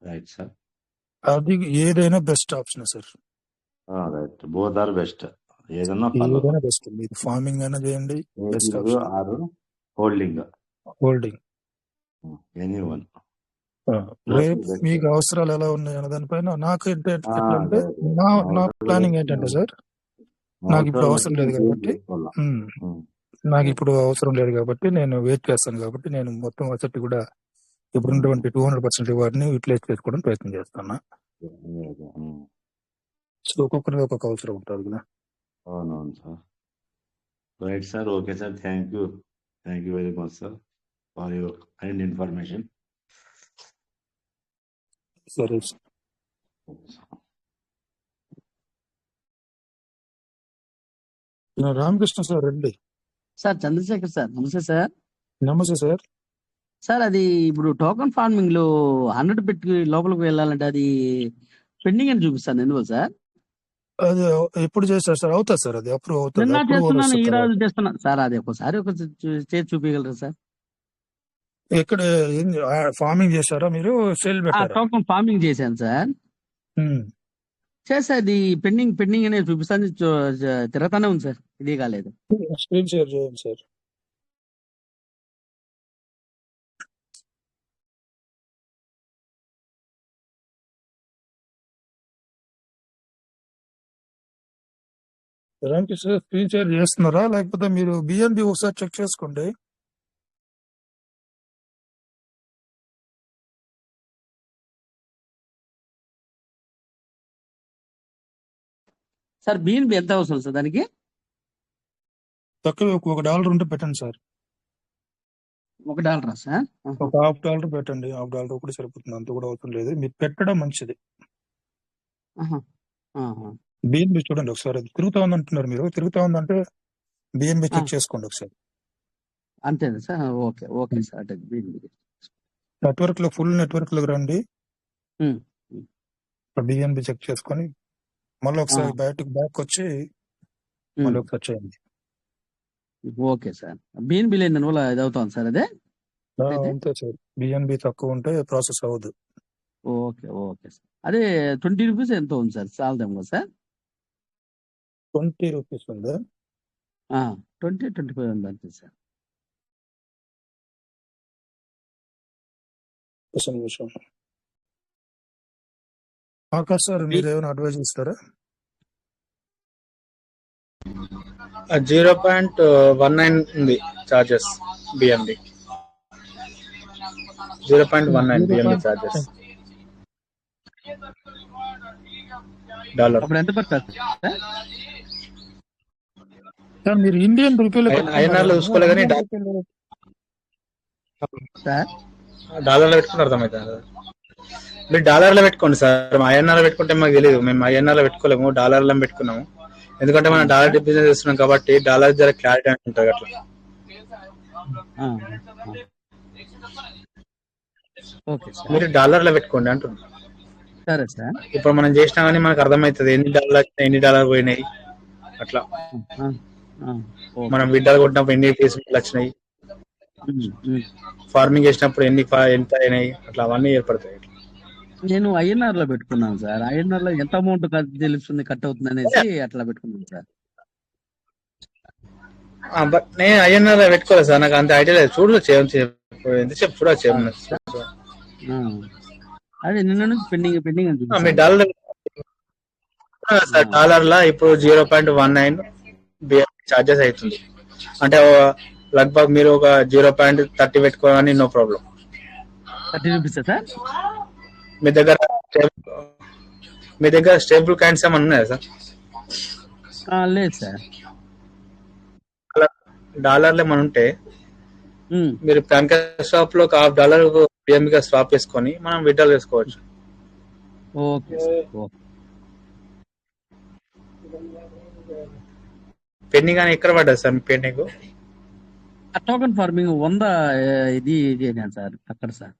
Right sir. అది ఏదైనా best option sir. Right, both are best. ఏదైనా బెస్ట్. మీరు ఫార్మింగ్ అయినా చేయండి, హోల్డింగ్ ఎనీ వన్. రేపు మీకు అవసరాలు ఎలా ఉన్నాయి అన్న దానిపైన నాకు ఎట్లంటే, నా ప్లానింగ్ ఏంటంటే సార్, నాకు ఇప్పుడు అవసరం లేదు కాబట్టి నేను వెయిట్ చేస్తాను. కాబట్టి నేను మొత్తం అసెట్ కూడా ఇప్పుడు 200% వాటిని యూటిలైజ్ చేసుకోవడం ప్రయత్నం చేస్తాను. సో ఒక్కొక్కరికి ఒక్కొక్క అవసరం ఉంటుంది కదా. అవునవును sir. Right sir. Okay sir. Thank you very much sir for your kind information. సరే రామకృష్ణ సార్ రండి. Sir Chandrashekhar sir. నమస్తే సార్. నమస్తే సార్. సార్ అది ఇప్పుడు టోకన్ ఫార్మింగ్ లో 100 పెట్టి లోపలికి వెళ్ళాలంటే అది పెండింగ్ అని చూపిస్తాను. ఎందువల్ల సార్? అది ఎప్పుడు చేస్తారు సార్? అవుతుంది సార్, అది అప్రూవ్ అవుతుంది. నిన్న చేస్తున్నాను, ఈ రోజు చేస్తున్నాను సార్. అది ఒకసారి చేసి చూపించగలరా సార్? ఎక్కడ ఫార్మింగ్ చేశారా మీరు? సేల్ పెట్టారా? టోకన్ ఫార్మింగ్ చేశాను సార్. చేస్తే అది పెండింగ్ అనేది చూపిస్తాను. తిరగతానే ఉంది సార్, ఇది కాలేదు. స్క్రీన్ షేర్ చేయండి సార్. రామకృష్ణ స్క్రీన్ షేర్ చేస్తున్నారా, లేకపోతే మీరు బిఎన్బి ఒకసారి చెక్ చేసుకోండి. సార్ బిఎన్బి ఎంత అవసరం సార్ దానికి? తక్కువ $1 ఉంటే పెట్టండి సార్. $1 సార్? ఒక $1/2 పెట్టండి. $1/2 ఒకటి సరిపోతుంది, అంత కూడా అవసరం లేదు. మీరు పెట్టడం మంచిది. బిఎన్బి చూడండి ఒకసారి. అది తిరుగుతా ఉంది అంటున్నారు మీరు. తిరుగుతా ఉందంటే బిఎన్బి చెక్ చేసుకోండి ఒకసారి. అంతేనా సార్? Okay sir. నెట్వర్క్ లో ఫుల్ నెట్వర్క్ లోకి రండి. బిఎన్బి చెక్ చేసుకొని మళ్ళీ ఒకసారి బ్యాక్ వచ్చి మళ్ళీ ఒకసారి చేయండి. Okay sir. బిఎన్బి లేని దానివల్ల ఇది అవుతుంది సార్. అదే అంతే సార్. బిఎన్బి తక్కువ ఉంటే ప్రాసెస్ అవ్వదు. Okay sir. అదే ₹20 ఎంతో ఉంది సార్, చాలదేమో సార్? ₹20 ఉందా? 20-25 ఉంది అంతే సార్. ఒక నిమిషం. ఆకాష్ సార్ మీరు ఏమైనా అడ్వైజ్ ఇస్తారా? 0.19 ఉంది charges BMD. 0.19 BMD charges dollar. అప్పుడు ఎంత పడుతుంది సార్? సార్ మీరు ఇండియన్ రూపీలో ఐఎన్ఆర్ లో చూసుకోలే కానీ సార్ డాలర్లో పెట్టుకుని అర్థమవుతుంది. మీరు డాలర్లో పెట్టుకోండి సార్. ఐఎన్ఆర్ పెట్టుకుంటే మాకు తెలియదు. మేము ఐఎన్ఆర్ లో పెట్టుకోలేము, డాలర్లో పెట్టుకున్నాము. ఎందుకంటే మనం డాలర్ బిజినెస్ చేస్తున్నాం కాబట్టి డాలర్ జర క్లారిటీ ఉంటుంది అట్లా. ఓకే సార్, మీరు డాలర్లో పెట్టుకోండి అంటున్నాం. సరే సార్. ఇప్పుడు మనం చేసినా కానీ మనకు అర్థమవుతుంది ఎన్ని డాలర్ వచ్చినాయి, ఎన్ని డాలర్ పోయినాయి అట్లా. మనం విడ్డాలు కొట్టినప్పుడు ఎన్ని ప్లేస్మెంట్లు వచ్చినాయి, ఫార్మింగ్ చేసినప్పుడు ఎంత అయినాయి, అట్లా అవన్నీ ఏర్పడతాయి. నేను ఐఎన్ఆర్ లో పెట్టుకున్నాను సార్. ఐఎన్ఆర్ లో ఎంత అమౌంట్ తెలుస్తుంది కట్ అవుతుంది అనేసి అట్లా పెట్టుకున్నాను సార్. బట్ నేను ఐఎన్ఆర్ లో పెట్టుకోలేదు సార్, నాకు అంత ఐడియా లేదు. చూడవచ్చు ఎంతసేపు చూడవచ్చు. అదే నిన్న నుంచి పెండింగ్ అని మీ డాలర్ సార్, డాలర్ లా ఇప్పుడు 0.19 చార్జెస్ అవుతుంది. అంటే లగ్భగ్ మీరు ఒక 0.30 పెట్టుకోవాలని నో ప్రాబ్లం. 30 rupees sir. మీ దగ్గర స్టేబుల్ కాయిన్స్ ఏమన్నా ఉన్నాయా సార్? లేదు సార్. డాలర్లు ఏమైనా ఉంటే మీరు ప్యాంకర్ షాప్ లో $1/2 బిఎంబి గా స్వాప్ చేసుకొని మనం విత్డ్రా చేసుకోవచ్చు. ఓకే. పెండింగ్ అని ఎక్కడ పడ్డది సార్ మీ పెండింగ్? టోకెన్ ఫార్మింగ్ 100 ఇది సార్ అక్కడ సార్.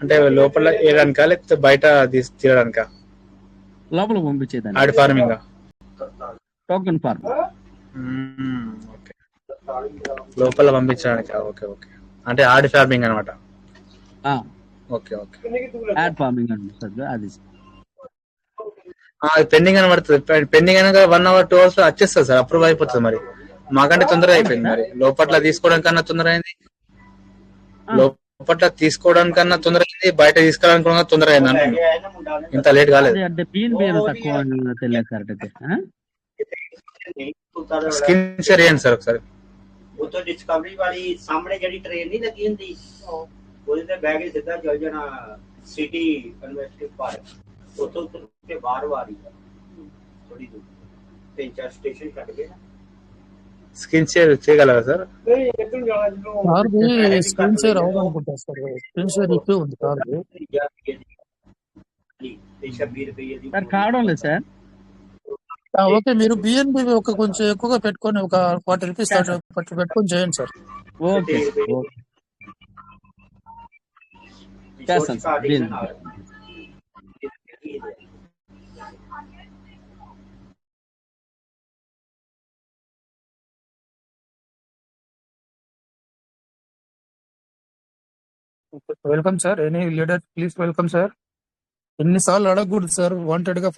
అంటే లోపల వేయడానికా లేకపోతే బయట తీయడానికా? లోపల పంపించేదాన్ని. ఆడి ఫార్మింగ్ టోకెన్ ఫార్మ్ లోపల పంపించడానికి. ఓకే అంటే ఆడి ఫార్మింగ్ అనమాట. ఓకే యాడ్ ఫార్మింగ్ అంటే అది పెండింగ్ అని పడుతుంది. పెండింగ్ అనగా 1 hour 2 hours వచ్చేస్తుంది సార్, అప్రూవ్ అయిపోతుంది. మరి మాకంటే తొందరగా అయిపోయింది. మరి లోపల తీసుకోవడానికన్నా తొందర అయింది, లోపల తీసుకోవడానికన్నా తొందర అయింది, బయట తీసుకురావడానికి తొందర అయింది. అంటే ఇంత లేట్ కాలేదు. అంటే తక్కువ తెలియదు సార్. స్క్రీన్ షేర్ చేయండి సార్ ఒకసారి. ਉਹ ਤੋਂ ਡਿਸਕਵਰੀ ਵਾਲੀ ਸਾਹਮਣੇ ਜਿਹੜੀ ਟ੍ਰੇਨ ਨਹੀਂ ਲੱਗੀ ਹੁੰਦੀ, ਉਹਦੇ ਤੇ ਬਹਿ ਕੇ ਸਿੱਧਾ ਚੱਲ ਜਾਣਾ ਸਿਟੀ ਇਨਵੈਸਟਿਵ ਪਾਰਕ। ਉੱਥੋਂ ਉਤਰ ਕੇ ਬਾਹਰ ਵਾਰੀ ਥੋੜੀ ਦੂਰ 3-4 స్టేషన్ ਕੱਟ ਕੇ ਨਾ। స్క్రీన్ షేర్ చేయగలరా సార్? స్క్రీన్ షేర్ అవ్వాలనుకుంటా సార్. స్క్రీన్ షేర్ ఎక్కువ ఉంది కాదు సార్, కావడం లేదు సార్. ఓకే, మీరు బిఎన్బి ఒక కొంచెం ఎక్కువగా పెట్టుకొని ఒక ₹40 పెట్టుకొని చేయండి సార్. ఓకే చేస్తాను sir. Welcome sir. Any leader please welcome sir. ఎన్నిసార్లు అడగకూడదు సార్, వాంటెడ్ గా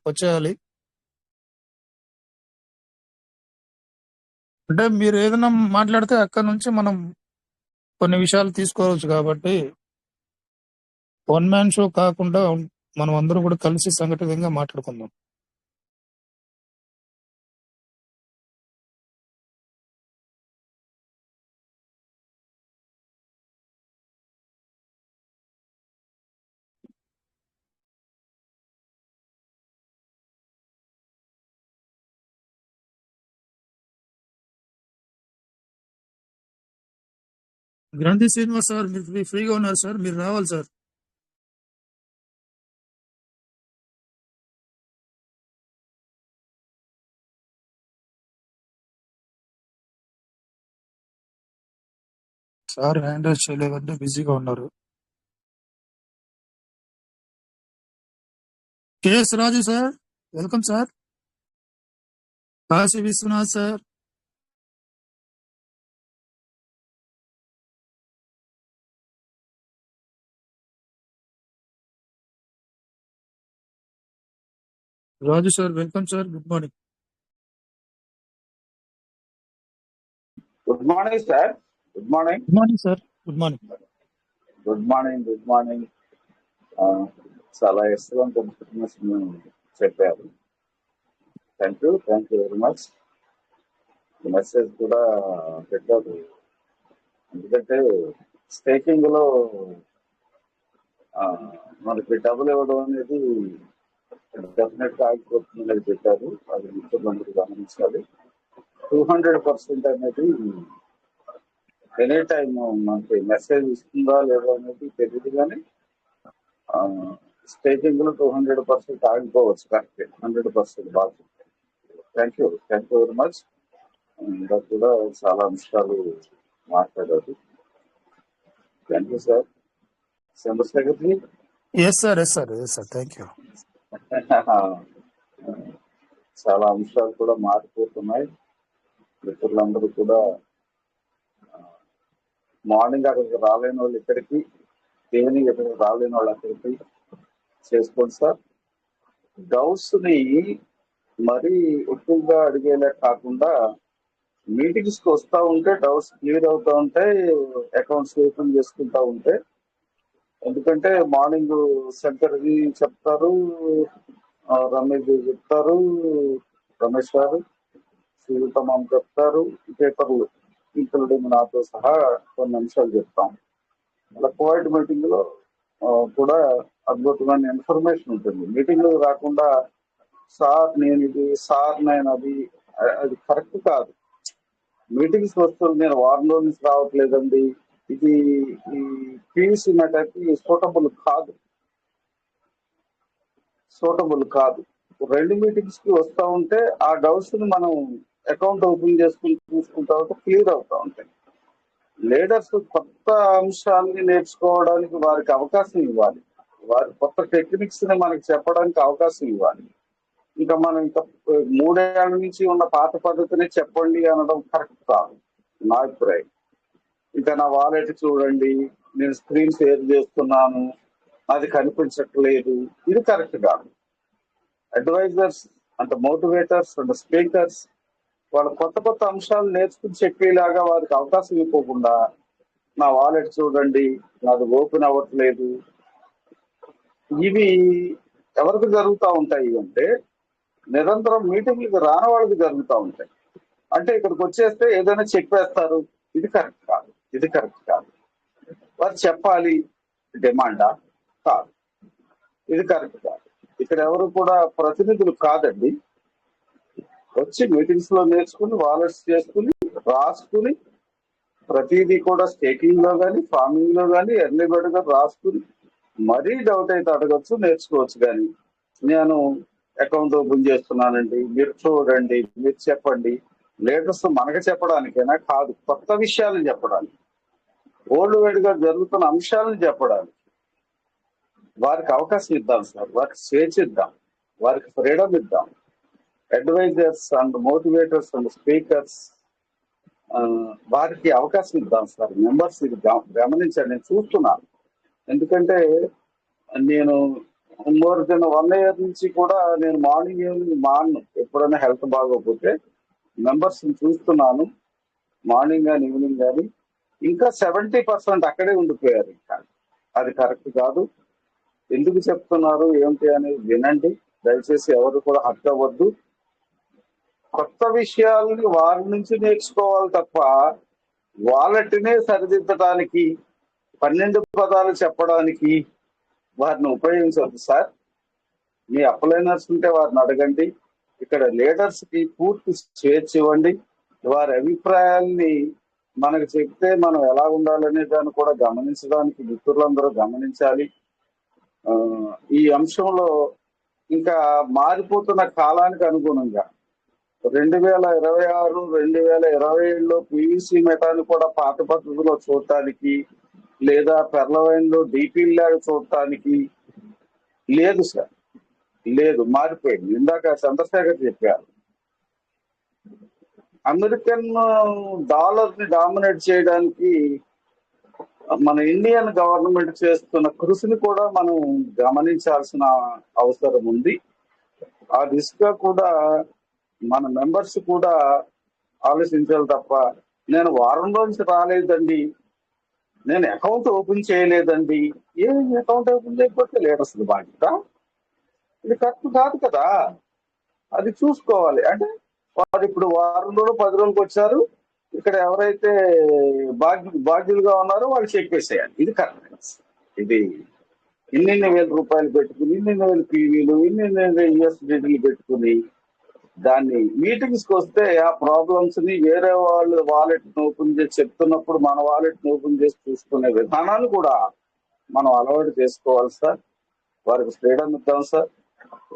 వచ్చేయాలి. అంటే మీరు ఏదైనా మాట్లాడితే అక్కడ నుంచి మనం కొన్ని విషయాలు తీసుకోవచ్చు. కాబట్టి వన్ మ్యాన్ షో కాకుండా మనం అందరూ కూడా కలిసి సంఘటితంగా మాట్లాడుకుందాం. గ్రంథి శ్రీనివాస్ సార్, మీరు ఫ్రీగా ఉన్నారు సార్, మీరు రావాలి సార్. సార్ హ్యాండ్ రైజ్ చేయలేదంటే బిజీగా ఉన్నారు. KS Raju sir, welcome sir. Kashi Vishwanath sir, Raju sir, welcome sir. Good morning. Good morning sir. Good morning. Good morning sir. Good morning. Good morning. Good morning. చాలా ఎక్సలెంట్ ఇన్ఫర్మేషన్ చెప్పారు. Thank you very much. Message కూడా పెట్టారు. ఎందుకంటే స్టేకింగ్ లో మనకి డబ్బులు ఇవ్వడం అనేది డెఫినెట్ గా ఆగిపోతుంది అనేది పెట్టారు. అది మిత్రులందరూ గమనించాలి. 200% అనేది ఎనీ టైం మనకి మెసేజ్ ఇస్తుందా లేదా అనేది తెలియదు, కానీ స్టేకింగ్ లో 200% ఆగిపోవచ్చు. కరెక్ట్, 100% బాగా. Thank you very much. ఇంకా కూడా చాలా అంశాలు మాట్లాడారు. Thank you sir. Chandrashekhar ji. Yes sir. Thank you. చాలా అంశాలు కూడా మారిపోతున్నాయి. మిత్రులందరూ కూడా మార్నింగ్ అక్కడికి రాలేని వాళ్ళు ఇక్కడికి, ఈవినింగ్ ఇక్కడికి రాలేని వాళ్ళు అక్కడికి చేసుకోండి సార్. డౌట్స్ ని మరీ ఎక్కువగా అడిగేలా కాకుండా మీటింగ్స్ కి వస్తూ ఉంటే డౌట్స్ క్లియర్ అవుతూ ఉంటాయి, అకౌంట్స్ ఓపెన్ చేసుకుంటా ఉంటే. ఎందుకంటే మార్నింగ్ శంకర్జీ చెప్తారు, రమేష్ జీ చెప్తారు, రమేష్ గారు, శ్రీతమం చెప్తారు, పేపర్లు ఇంక్లూడింగ్ నాతో సహా కొన్ని అంశాలు చెప్తాం. అలా కోవిడ్ మీటింగ్ లో కూడా అద్భుతమైన ఇన్ఫర్మేషన్ ఉంటుంది. మీటింగ్ లో రాకుండా సార్ నేను ఇది, సార్ నేను అది కరెక్ట్ కాదు. మీటింగ్స్ వస్తుంది, నేను వారంలో నుంచి రావట్లేదండి, ఇది ఈ పీవీసీ మ్యాటర్కి సూటబుల్ కాదు. 2 మీటింగ్స్ కి వస్తూ ఉంటే ఆ డౌట్స్ ని మనం అకౌంట్ ఓపెన్ చేసుకుని చూసుకుంటా ఉంటే క్లియర్ అవుతా ఉంటాయి. లీడర్స్ కొత్త అంశాలని నేర్చుకోవడానికి వారికి అవకాశం ఇవ్వాలి. వారి కొత్త టెక్నిక్స్ ని మనకి చెప్పడానికి అవకాశం ఇవ్వాలి. ఇంకా మనం 3 ఏళ్ల నుంచి ఉన్న పాత పద్ధతిని చెప్పండి అనడం కరెక్ట్ కాదు నా అభిప్రాయం. ఇంకా నా వాలెట్ చూడండి, నేను స్క్రీన్ షేర్ చేస్తున్నాను, అది కనిపించట్లేదు, ఇది కరెక్ట్ కాదు. అడ్వైజర్స్ అంటే మోటివేటర్స్ అంటే స్పీకర్స్ వాళ్ళ కొత్త అంశాలు నేర్చుకుని చెప్పేలాగా వారికి అవకాశం ఇవ్వకుండా నా వాలెట్ చూడండి, నాది ఓపెన్ అవ్వట్లేదు, ఇవి ఎవరికి జరుగుతూ ఉంటాయి అంటే నిరంతరం మీటింగ్లకు రాని వాళ్ళకి జరుగుతూ ఉంటాయి. అంటే ఇక్కడికి వచ్చేస్తే ఏదైనా చెప్పేస్తారు, ఇది కరెక్ట్ కాదు. వారు చెప్పాలి, డిమాండా కాదు, ఇది కరెక్ట్ కాదు. ఇక్కడ ఎవరు కూడా ప్రతినిధులు కాదండి. వచ్చి మీటింగ్స్ లో నేర్చుకుని వాలెట్స్ చేసుకుని రాసుకుని ప్రతిదీ కూడా స్టేకింగ్ లో కానీ ఫార్మింగ్ లో కానీ ఎర్లీ బర్డ్ గా రాసుకుని మరీ డౌట్ అయితే అడగచ్చు, నేర్చుకోవచ్చు. కానీ నేను అకౌంట్ ఓపెన్ చేస్తున్నానండి, మీరు చూడండి, మీరు చెప్పండి, లీడర్స్ మనకు చెప్పడానికైనా కాదు, కొత్త విషయాలను చెప్పడానికి, ఓల్డ్ వైడ్ గా జరుగుతున్న అంశాలను చెప్పడానికి వారికి అవకాశం ఇద్దాం సార్. వారికి స్వేచ్ఛ ఇద్దాం, వారికి ఫ్రీడమ్ ఇద్దాం. Advisers and motivators and speakers వారికి అవకాశం ఇద్దాం సార్. మెంబర్స్ ఇది గమనించండి, నేను చూస్తున్నాను. ఎందుకంటే నేను మోర్ దెన్ 1 year నుంచి కూడా నేను మార్నింగ్ ఈవినింగ్ మాను, ఎప్పుడైనా హెల్త్ బాగోకపోతే మెంబర్స్ చూస్తున్నాను, మార్నింగ్ కానీ ఈవినింగ్ కానీ. ఇంకా 70% అక్కడే ఉండిపోయారు. ఇంకా అది కరెక్ట్ కాదు. ఎందుకు చెప్తున్నారు ఏమిటి అనేది వినండి దయచేసి. ఎవరు కూడా హర్ట్ అవ్వద్దు. కొత్త విషయాలని వారి నుంచి నేర్చుకోవాలి తప్ప వాళ్ళటినే సరిదిద్దడానికి 12 పదాలు చెప్పడానికి వారిని ఉపయోగించవద్దు సార్. మీ అప్లైనర్స్ ఉంటే వారిని అడగండి. ఇక్కడ లీడర్స్ కి పూర్తి స్వేచ్ఛ ఇవ్వండి. వారి అభిప్రాయాల్ని మనకు చెప్తే మనం ఎలా ఉండాలనే దాన్ని కూడా గమనించడానికి మిత్రులందరూ గమనించాలి. ఈ అంశంలో ఇంకా మారిపోతున్న కాలానికి అనుగుణంగా 2026, 2027లో పీవీసీ మెటాని కూడా పాత పద్ధతిలో చూడటానికి లేదా పెర్లవైన్లో డీపీ లాగా చూడటానికి లేదు సార్, లేదు, మారిపోయింది. ఇందాక చంద్రశేఖర్ చెప్పారు, అమెరికన్ డాలర్ ని డామినేట్ చేయడానికి మన ఇండియన్ గవర్నమెంట్ చేస్తున్న కృషిని కూడా మనం గమనించాల్సిన అవసరం ఉంది. ఆ దిశగా కూడా మన మెంబర్స్ కూడా ఆలోచించాలి తప్ప, నేను వారం రోజులు రాలేదండి, నేను అకౌంట్ ఓపెన్ చేయలేదండి, ఏం అకౌంట్ ఓపెన్ చేయకపోతే లీడర్స్ బాధ్యత? ఇది కరెక్ట్ కాదు కదా. అది చూసుకోవాలి. అంటే వారు ఇప్పుడు వారం రోజులు 10 రోజులకు వచ్చారు, ఇక్కడ ఎవరైతే బాధ్యులుగా ఉన్నారో వాళ్ళు చెప్పేసేయాలి. ఇది కరెక్ట్. ఇది ఇన్ని వేల రూపాయలు పెట్టుకుని, ఇన్ని వేల పీవీలు, ఇన్ని యూఎస్డీలు పెట్టుకుని దాన్ని మీటింగ్స్ కి వస్తే ఆ ప్రాబ్లమ్స్ ని వేరే వాళ్ళు వాలెట్ ఓపెన్ చేసి చెప్తున్నప్పుడు మన వాలెట్ ఓపెన్ చేసి చూసుకునే విధానాన్ని కూడా మనం అలవాటు చేసుకోవాలి సార్. వారికి ఫ్రీడమ్ ఇద్దాం సార్.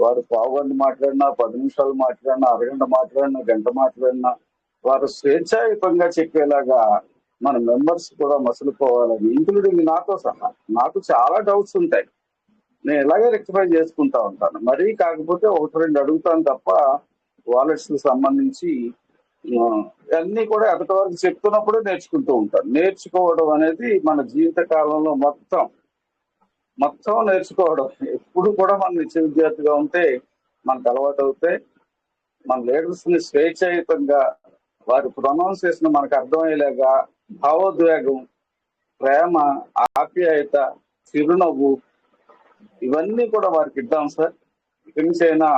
వారు పావుగంట మాట్లాడినా, 10 నిమిషాలు మాట్లాడినా, అరగంట మాట్లాడినా, గంట మాట్లాడినా వారు స్వేచ్ఛాయుతంగా చెప్పేలాగా మన మెంబర్స్ కూడా మసులుకోవాలని, ఇంక్లూడింగ్ నాతో సహా. నాకు చాలా డౌట్స్ ఉంటాయి, నేను ఇలాగే రెక్టిఫై చేసుకుంటా ఉంటాను. మరీ కాకపోతే 1-2 అడుగుతాను తప్ప వాలెట్స్ కి సంబంధించి అన్ని కూడా ఎక్కడి వరకు చెప్తున్నప్పుడే నేర్చుకుంటూ ఉంటాను. నేర్చుకోవడం అనేది మన జీవిత కాలంలో మొత్తం నేర్చుకోవడం. ఎప్పుడు కూడా మన నిత్య విద్యార్థిగా ఉంటే మనకు అలవాటు అవుతే మన లీడర్స్ ని స్వేచ్ఛాయుతంగా వారి ప్రొనౌన్సియేషన్ మనకు అర్థమయ్యేలాగా భావోద్వేగం, ప్రేమ, ఆప్యాయత, చిరునవ్వు ఇవన్నీ కూడా వారికి ఇద్దాం సార్. ఇక్కడి నుంచి అయినా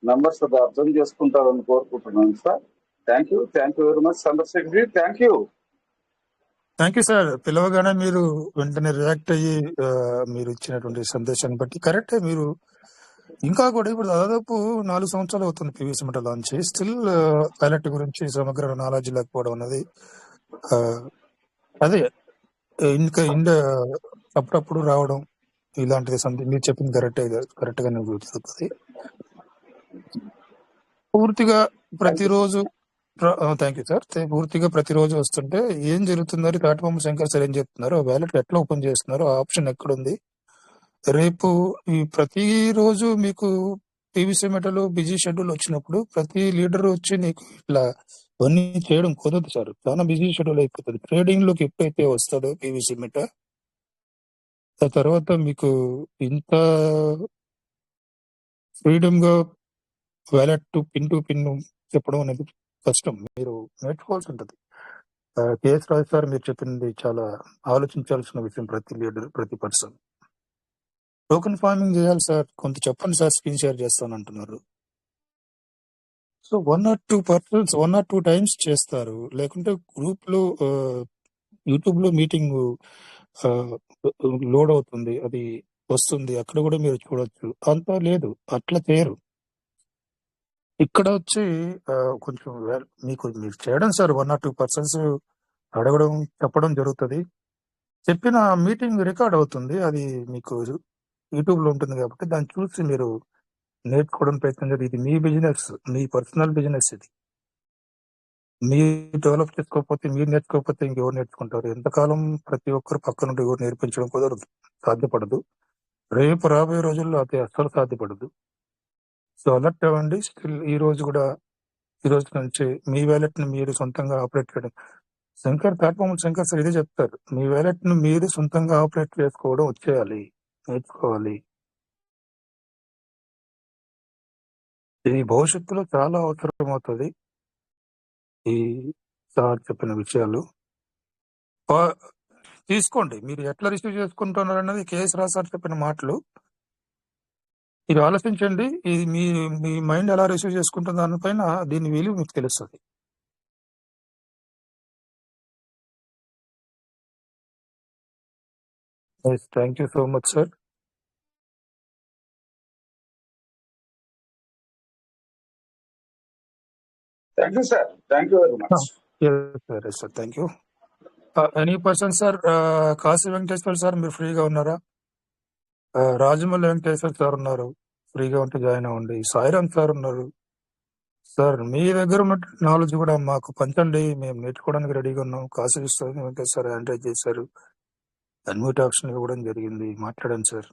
మెంబర్స్ అది అర్థం చేసుకుంటారని కోరుకుంటున్నాను sir. Thank you very much Sundar secretary. Thank you sir. పిలవగానే మీరు వెంటనే రియాక్ట్ అయ్యి మీరు ఇచ్చినటువంటి సందేశాన్ని బట్టి కరెక్టే. మీరు ఇంకా కూడా ఇప్పుడు దాదాపు 4 సంవత్సరాలు అవుతుంది పివిసి మెట లాంచ్ చేసి, స్టిల్ పైలట్ గురించి సమగ్ర నాలెడ్జ్ లేకపోవడం అనేది అదే ఇంకా అప్పుడప్పుడు రావడం ఇలాంటిది సంథింగ్ మీరు చెప్పింది కరెక్ట్ గానే జరుగుతుంది. పూర్తిగా ప్రతిరోజు థ్యాంక్ యూ సార్. పూర్తిగా ప్రతిరోజు వస్తుంటే ఏం జరుగుతుందని తాటిబొమ్మ శంకర్ సార్ ఏం చెప్తున్నారు, వ్యాలెట్ ఎట్లా ఓపెన్ చేస్తున్నారు, ఆ ఆప్షన్ ఎక్కడుంది, రేపు ఈ ప్రతిరోజు మీకు పీవీసీ మెటలో బిజీ షెడ్యూల్ వచ్చినప్పుడు ప్రతి లీడర్ వచ్చి నీకు ఇట్లా ఇవన్నీ చేయడం కుదరదు సార్. చాలా బిజీ షెడ్యూల్ అయిపోతుంది. ట్రేడింగ్ లోకి ఎప్పుడైతే వస్తాడో పీవీసీ మెట, ఆ తర్వాత మీకు ఇంత ఫ్రీడమ్ గా వ్యాలెట్ టు పిన్ చెప్పడం అనేది కష్టం. మీరు నేర్చుకోవాల్సి ఉంటుంది. కేఎస్ రాజు సార్ మీరు చెప్పింది చాలా ఆలోచించాల్సిన విషయం. ప్రతి లీడర్, ప్రతి పర్సన్ టోకెన్ ఫార్మింగ్ చేయాలి సార్. కొంత చెప్పండి సార్, స్క్రీన్ షేర్ చేస్తాను అంటున్నారు. So 1 or 2 persons 1 or 2 times చేస్తారు. లేకుంటే గ్రూప్ లో యూట్యూబ్ లో మీటింగ్ లోడ్ అవుతుంది, అది వస్తుంది, అక్కడ కూడా మీరు చూడొచ్చు. అంతా లేదు, అట్లా చేయరు. ఇక్కడ వచ్చి కొంచెం మీరు చేయడం సార్. 1 or 2 పర్సన్స్ అడగడం, చెప్పడం జరుగుతుంది. చెప్పిన మీటింగ్ రికార్డ్ అవుతుంది, అది మీకు యూట్యూబ్ లో ఉంటుంది కాబట్టి దాన్ని చూసి మీరు నేర్చుకోవడం ప్రయత్నం చేయాలి. ఇది మీ బిజినెస్, మీ పర్సనల్ బిజినెస్. ఇది మీరు డెవలప్ చేసుకోకపోతే, మీరు నేర్చుకోకపోతే ఇంకెవరు నేర్చుకుంటారు? ఎంతకాలం ప్రతి ఒక్కరు పక్క నుండి ఎవరు నేర్పించడం కుదరదు, సాధ్యపడదు. రేపు రాబోయే రోజుల్లో అది అస్సలు సాధ్యపడదు. సో అలర్ట్ అవ్వండి. స్టిల్ ఈ రోజు నుంచి మీ వ్యాలెట్ ని మీరు సొంతంగా ఆపరేట్ చేయడం. తాటిబొమ్మ శంకర్ సార్ ఇదే చెప్తారు, మీ వ్యాలెట్ ను మీరు సొంతంగా ఆపరేట్ చేసుకోవడం వచ్చేయాలి, నేర్చుకోవాలి. ఇది భవిష్యత్తులో చాలా అవసరం అవుతుంది. ఈ సార్ చెప్పిన విషయాలు తీసుకోండి. మీరు ఎట్లా రిసీవ్ చేసుకుంటున్నారు అన్నది కేఎస్ రావు సార్ చెప్పిన మాటలు మీరు ఆలోచించండి. ఇది మీ మైండ్ ఎలా రిసీవ్ చేసుకుంటుంది దానిపైన దీని విలువ మీకు తెలుస్తుంది. Thank you so much sir. Thank you sir. Thank you very much. Sir thank you. Any person sir, Kashi Venkateshwara sir మీరు ఫ్రీగా ఉన్నారా? రాజమౌళి వెంకటేశ్వర సార్ ఉన్నారు, ఫ్రీగా ఉంటే జాయిన్ అవ్వండి. సాయిరామ్ సార్ ఉన్నారు. సార్ మీ దగ్గర ఉన్న నాలెడ్జ్ కూడా మాకు పంచండి, మేము నేర్చుకోవడానికి రెడీగా ఉన్నాం. కాశీ వెంకటేశ్వర సార్ ఎంకరేజ్ చేశారు, అన్మ్యూట్ ఆప్షన్ ఇవ్వడం జరిగింది, మాట్లాడండి సార్.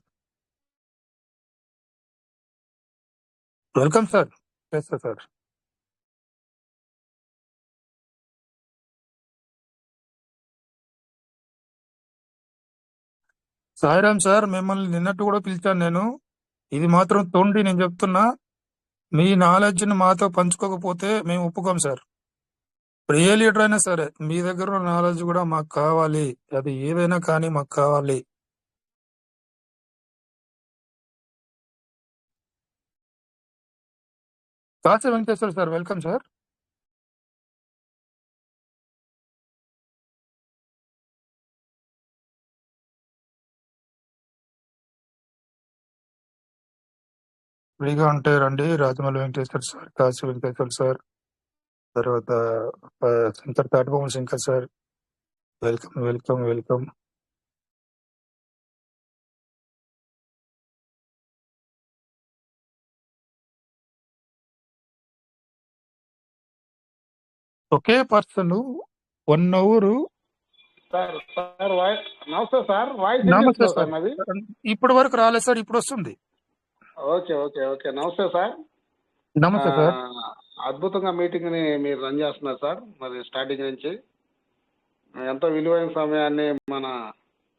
Welcome sir. చేస్తా సార్. సాయిరామ్ సార్, మిమ్మల్ని నిన్నట్టు కూడా పిలిచాను నేను. ఇది మాత్రం తోండి, నేను చెప్తున్నా. మీ నాలెడ్జ్ ని మాతో పంచుకోకపోతే మేము ఒప్పుకోం సార్. ఇప్పుడు ఏ లీడర్ అయినా సరే మీ దగ్గర ఉన్న నాలెడ్జ్ కూడా మాకు కావాలి. అది ఏదైనా కానీ మాకు కావాలి. Kashi Venkateshwara sir, welcome sir. ఫ్రీగా ఉంటే రండి. రాజమౌళి వెంకటేశ్వర సార్, కాశీ వెంకటేశ్వర సార్, తర్వాత Shankar Tatibomma Shankar sir, welcome welcome welcome. ఒకే person 1 hour. Sir sir voice నమస్తే సార్, వాయిస్ నమస్తే సార్ సార్. నాది. ఇప్పటి వరకు రాలేదు సార్, ఇప్పుడు వస్తుంది. ఓకే ఓకే ఓకే నమస్తే సార్. నమస్తే సార్. అద్భుతంగా మీటింగ్ ని మీరు రన్ చేస్తున్నారు సార్. మరి స్టార్టింగ్ నుంచి ఎంతో విలువైన సమయాన్ని మన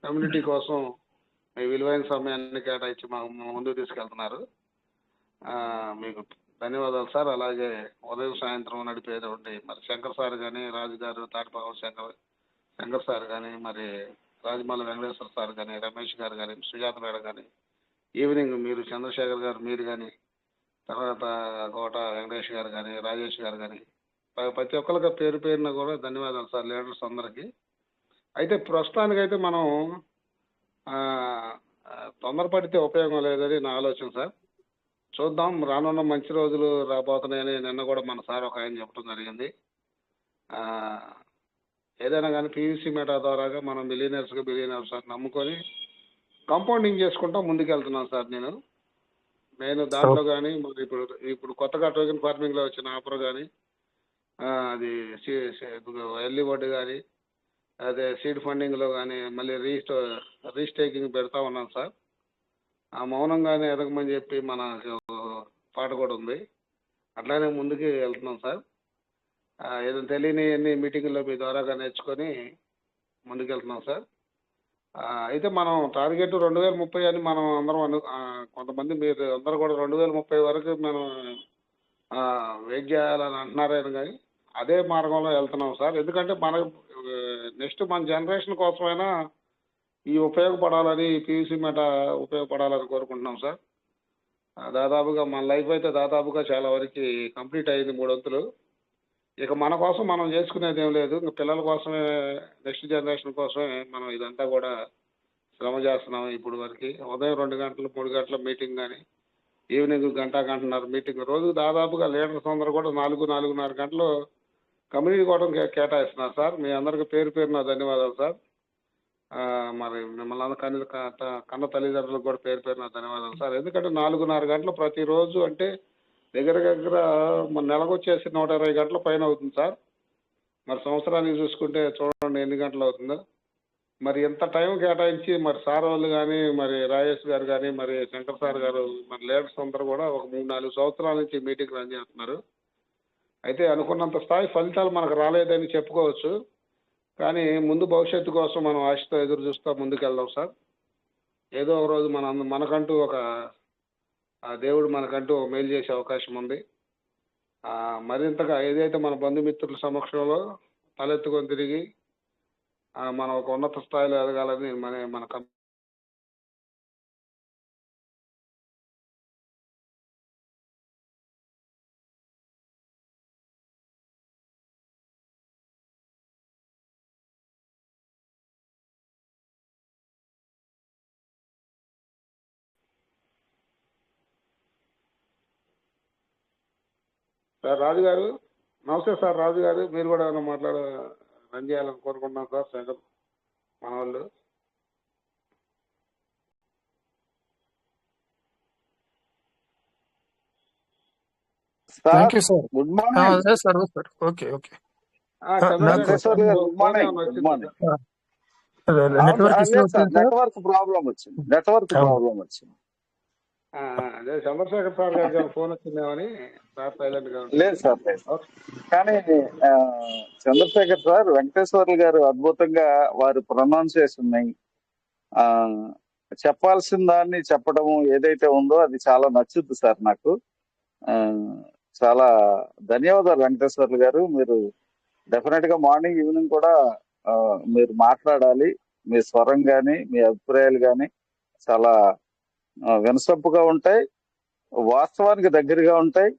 కమ్యూనిటీ కోసం మీ విలువైన సమయాన్ని కేటాయించి మాకు ముందుకు తీసుకెళ్తున్నారు. మీకు ధన్యవాదాలు సార్. అలాగే ఉదయం సాయంత్రం నడిపేటువంటి మరి శంకర్ సార్ కానీ, రాజు గారు, తాటిపావు శంకర్ సార్ కానీ, మరి రాజమౌళి వెంకటేశ్వర సార్ కానీ, రమేష్ గారు కానీ, సుజాత మేడం కానీ, ఈవినింగ్ మీరు చంద్రశేఖర్ గారు మీరు కానీ, తర్వాత కోట వెంకటేష్ గారు కానీ, రాజేష్ గారు కానీ, ప్రతి ఒక్కరికి పేరు పేరున కూడా ధన్యవాదాలు సార్, లీడర్స్ అందరికీ. అయితే ప్రస్తుతానికైతే మనం తొందరపడితే ఉపయోగం లేదని నా ఆలోచన సార్. చూద్దాం, రానున్న మంచి రోజులు రాబోతున్నాయని నిన్న కూడా మన సార్ ఒక ఆయన చెప్పడం జరిగింది. ఏదైనా కానీ పీవీసీ మెటా ద్వారాగా మనం బిలియనర్స్ నమ్ముకొని కాంపౌండింగ్ చేసుకుంటా ముందుకెళ్తున్నాను సార్. నేను దాంట్లో కానీ మరి ఇప్పుడు కొత్తగా టోకెన్ ఫార్మింగ్ లో వచ్చిన ఆఫర్ కానీ, అది ఎర్లీ వడ్డీ కానీ, అదే సీడ్ ఫండింగ్ లో కానీ మళ్ళీ రీస్టేకింగ్ పెడతా ఉన్నాను సార్. ఆ మౌనంగానే ఎదగమని చెప్పి మన పాట కూడా ఉంది. అట్లానే ముందుకు వెళ్తున్నాం సార్. ఏదైనా తెలియని అన్ని మీటింగ్లో మీ ద్వారాగా నేర్చుకొని ముందుకెళ్తున్నాం సార్. అయితే మనం టార్గెట్ 2030 అని మనం అందరం కొంతమంది మీరు అందరూ కూడా 2030 వరకు మనం వెయిట్ చేయాలని అంటున్నారని, కానీ అదే మార్గంలో వెళ్తున్నాం సార్. ఎందుకంటే నెక్స్ట్ మన జనరేషన్ కోసమైనా ఈ ఉపయోగపడాలని, పీవీసీ మెటా ఉపయోగపడాలని కోరుకుంటున్నాం సార్. దాదాపుగా మన లైఫ్ అయితే దాదాపుగా చాలా వరకు కంప్లీట్ అయింది 3 వంతులు. ఇక మన కోసం మనం చేసుకునేది ఏం లేదు. ఇంకా పిల్లల కోసమే, నెక్స్ట్ జనరేషన్ కోసమే మనం ఇదంతా కూడా శ్రమ చేస్తున్నాం ఇప్పుడు వరకు. ఉదయం 2 గంటలు 3 గంటల మీటింగ్ కానీ, ఈవినింగ్ గంటన్నర మీటింగ్. రోజు దాదాపుగా లీడర్స్ అందరూ కూడా 4-4.5 గంటలు కమ్యూనిటీ కోసం కేటాయిస్తున్నారు సార్. మీ అందరికీ పేరు పేరున ధన్యవాదాలు సార్. మరి మిమ్మల్ని కన్న తల్లిదండ్రులకు కూడా పేరు పేరున ధన్యవాదాలు సార్. ఎందుకంటే 4.5 గంటలు ప్రతిరోజు అంటే దగ్గర మన నెలకు వచ్చేసి 120 గంటల పైన అవుతుంది సార్. మరి సంవత్సరానికి చూసుకుంటే చూడండి ఎన్ని గంటలు అవుతుందో. మరి ఎంత టైం కేటాయించి మరి సార్ వాళ్ళు కానీ, మరి రాజేష్ గారు కానీ, మరి శంకర్ సార్ గారు, మరి లీడర్స్ అందరూ కూడా ఒక 3-4 సంవత్సరాల నుంచి మీటింగ్ రన్ చేస్తున్నారు. అయితే అనుకున్నంత స్థాయి ఫలితాలు మనకు రాలేదని చెప్పుకోవచ్చు. కానీ ముందు భవిష్యత్తు కోసం మనం ఆశతో ఎదురు చూస్తూ ముందుకెళ్దాం సార్. ఏదో ఒక రోజు మనకంటూ ఒక దేవుడు మనకంటూ మేలు చేసే అవకాశం ఉంది. మరింతగా ఏదైతే మన బంధుమిత్రుల సమక్షంలో తలెత్తుకొని తిరిగి మనం ఒక ఉన్నత స్థాయిలో ఎదగాలని మన సార్ రాజు గారు, నమస్తే సార్. రాజు గారు మీరు కూడా ఏమైనా రన్ చేయాలని కోరుకుంటున్నాం సార్. శంకర్ మన వాళ్ళు. Thank you sir. Good morning sir. Okay okay. Venkateshwar గారు. Good morning. Good morning. Network problem వచ్చింది. అదే చంద్రశేఖర్ సార్ గారికి ఫోన్ వచ్చిందేమని సార్ సైలెంట్ గా లేదు సార్, లేదు. కానీ చంద్రశేఖర్ సార్, వెంకటేశ్వర్లు గారు అద్భుతంగా వారి ప్రొనౌన్సియేషన్ చెప్పాల్సిన దాన్ని చెప్పడం ఏదైతే ఉందో అది చాలా నచ్చుద్ది సార్ నాకు. ఆ, చాలా ధన్యవాదాలు వెంకటేశ్వర్లు గారు. మీరు డెఫినెట్ గా మార్నింగ్ ఈవినింగ్ కూడా ఆ, మీరు మాట్లాడాలి. మీ స్వరం గాని మీ అభిప్రాయాలు గాని చాలా వినసొంపుగా ఉంటాయి, వాస్తవానికి దగ్గరగా ఉంటాయి.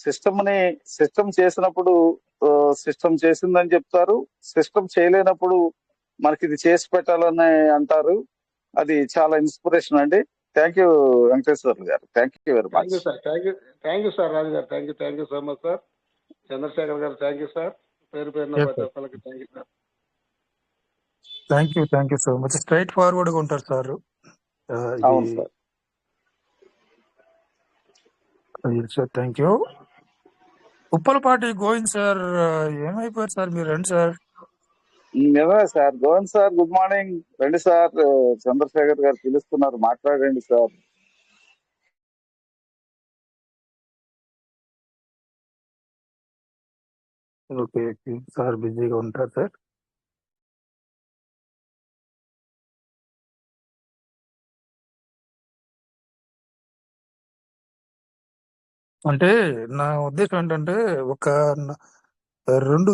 సిస్టమ్ చేసినప్పుడు సిస్టమ్ చేసిందని చెప్తారు, సిస్టమ్ చేయలేనప్పుడు మనకి ఇది చేసి పెట్టాలని అంటారు. అది చాలా ఇన్స్పిరేషన్ అండి. థ్యాంక్ యూ వెంకటేశ్వర్లు గారు, thank you very thank much. You sir, thank you sir Raju గారు, thank you so much sir. Chandrashekhar గారు థ్యాంక్ యూ సార్. పేరున Yes, ప్రతి sir. ఒక్కరికి thank you sir. Thank you so much. Straightforward గా ఉంటారు సార్. అవును sir. Sir thank you. Uppalapati Govind sir ఏమైపోయారు సార్? మీరు రండి సార్. నిజమే sir. Govind sir good morning. రండి సార్. చంద్రశేఖర్ గారు పిలుస్తున్నారు, మాట్లాడండి సార్. ఓకే సార్, బిజీగా ఉంటారు సార్. అంటే నా ఉద్దేశం ఏంటంటే ఒక 2-3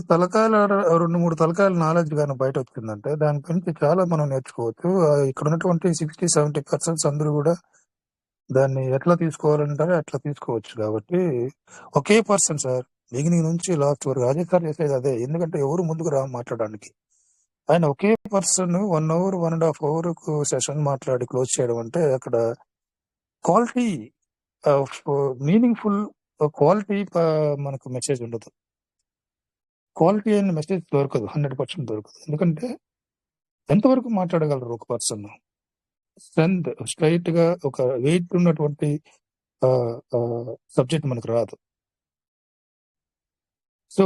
తలకాయల నాలెడ్జ్ కానీ బయట వచ్చిందంటే దాని గురించి చాలా మనం నేర్చుకోవచ్చు. ఇక్కడ ఉన్నటువంటి 60-70% అందరూ కూడా దాన్ని ఎట్లా తీసుకోవాలంటారో అట్లా తీసుకోవచ్చు. కాబట్టి ఒకే పర్సన్ సార్ బిగినింగ్ నుంచి లాస్ట్ వరకు అజయ్ సార్ చేసేది అదే. ఎందుకంటే ఎవరు ముందుకు మాట్లాడడానికి ఆయన ఒకే పర్సన్ 1 hour 1.5 hour సెషన్ మాట్లాడి క్లోజ్ చేయడం అంటే అక్కడ క్వాలిటీ మీనింగ్ఫుల్ క్వాలిటీ మనకు మెసేజ్ ఉండదు. క్వాలిటీ అయిన మెసేజ్ దొరకదు, 100% దొరకదు. ఎందుకంటే ఎంతవరకు మాట్లాడగలరు ఒక పర్సన్? స్ట్రైట్ గా ఒక వెయిట్ ఉన్నటువంటి సబ్జెక్ట్ మనకు రాదు. సో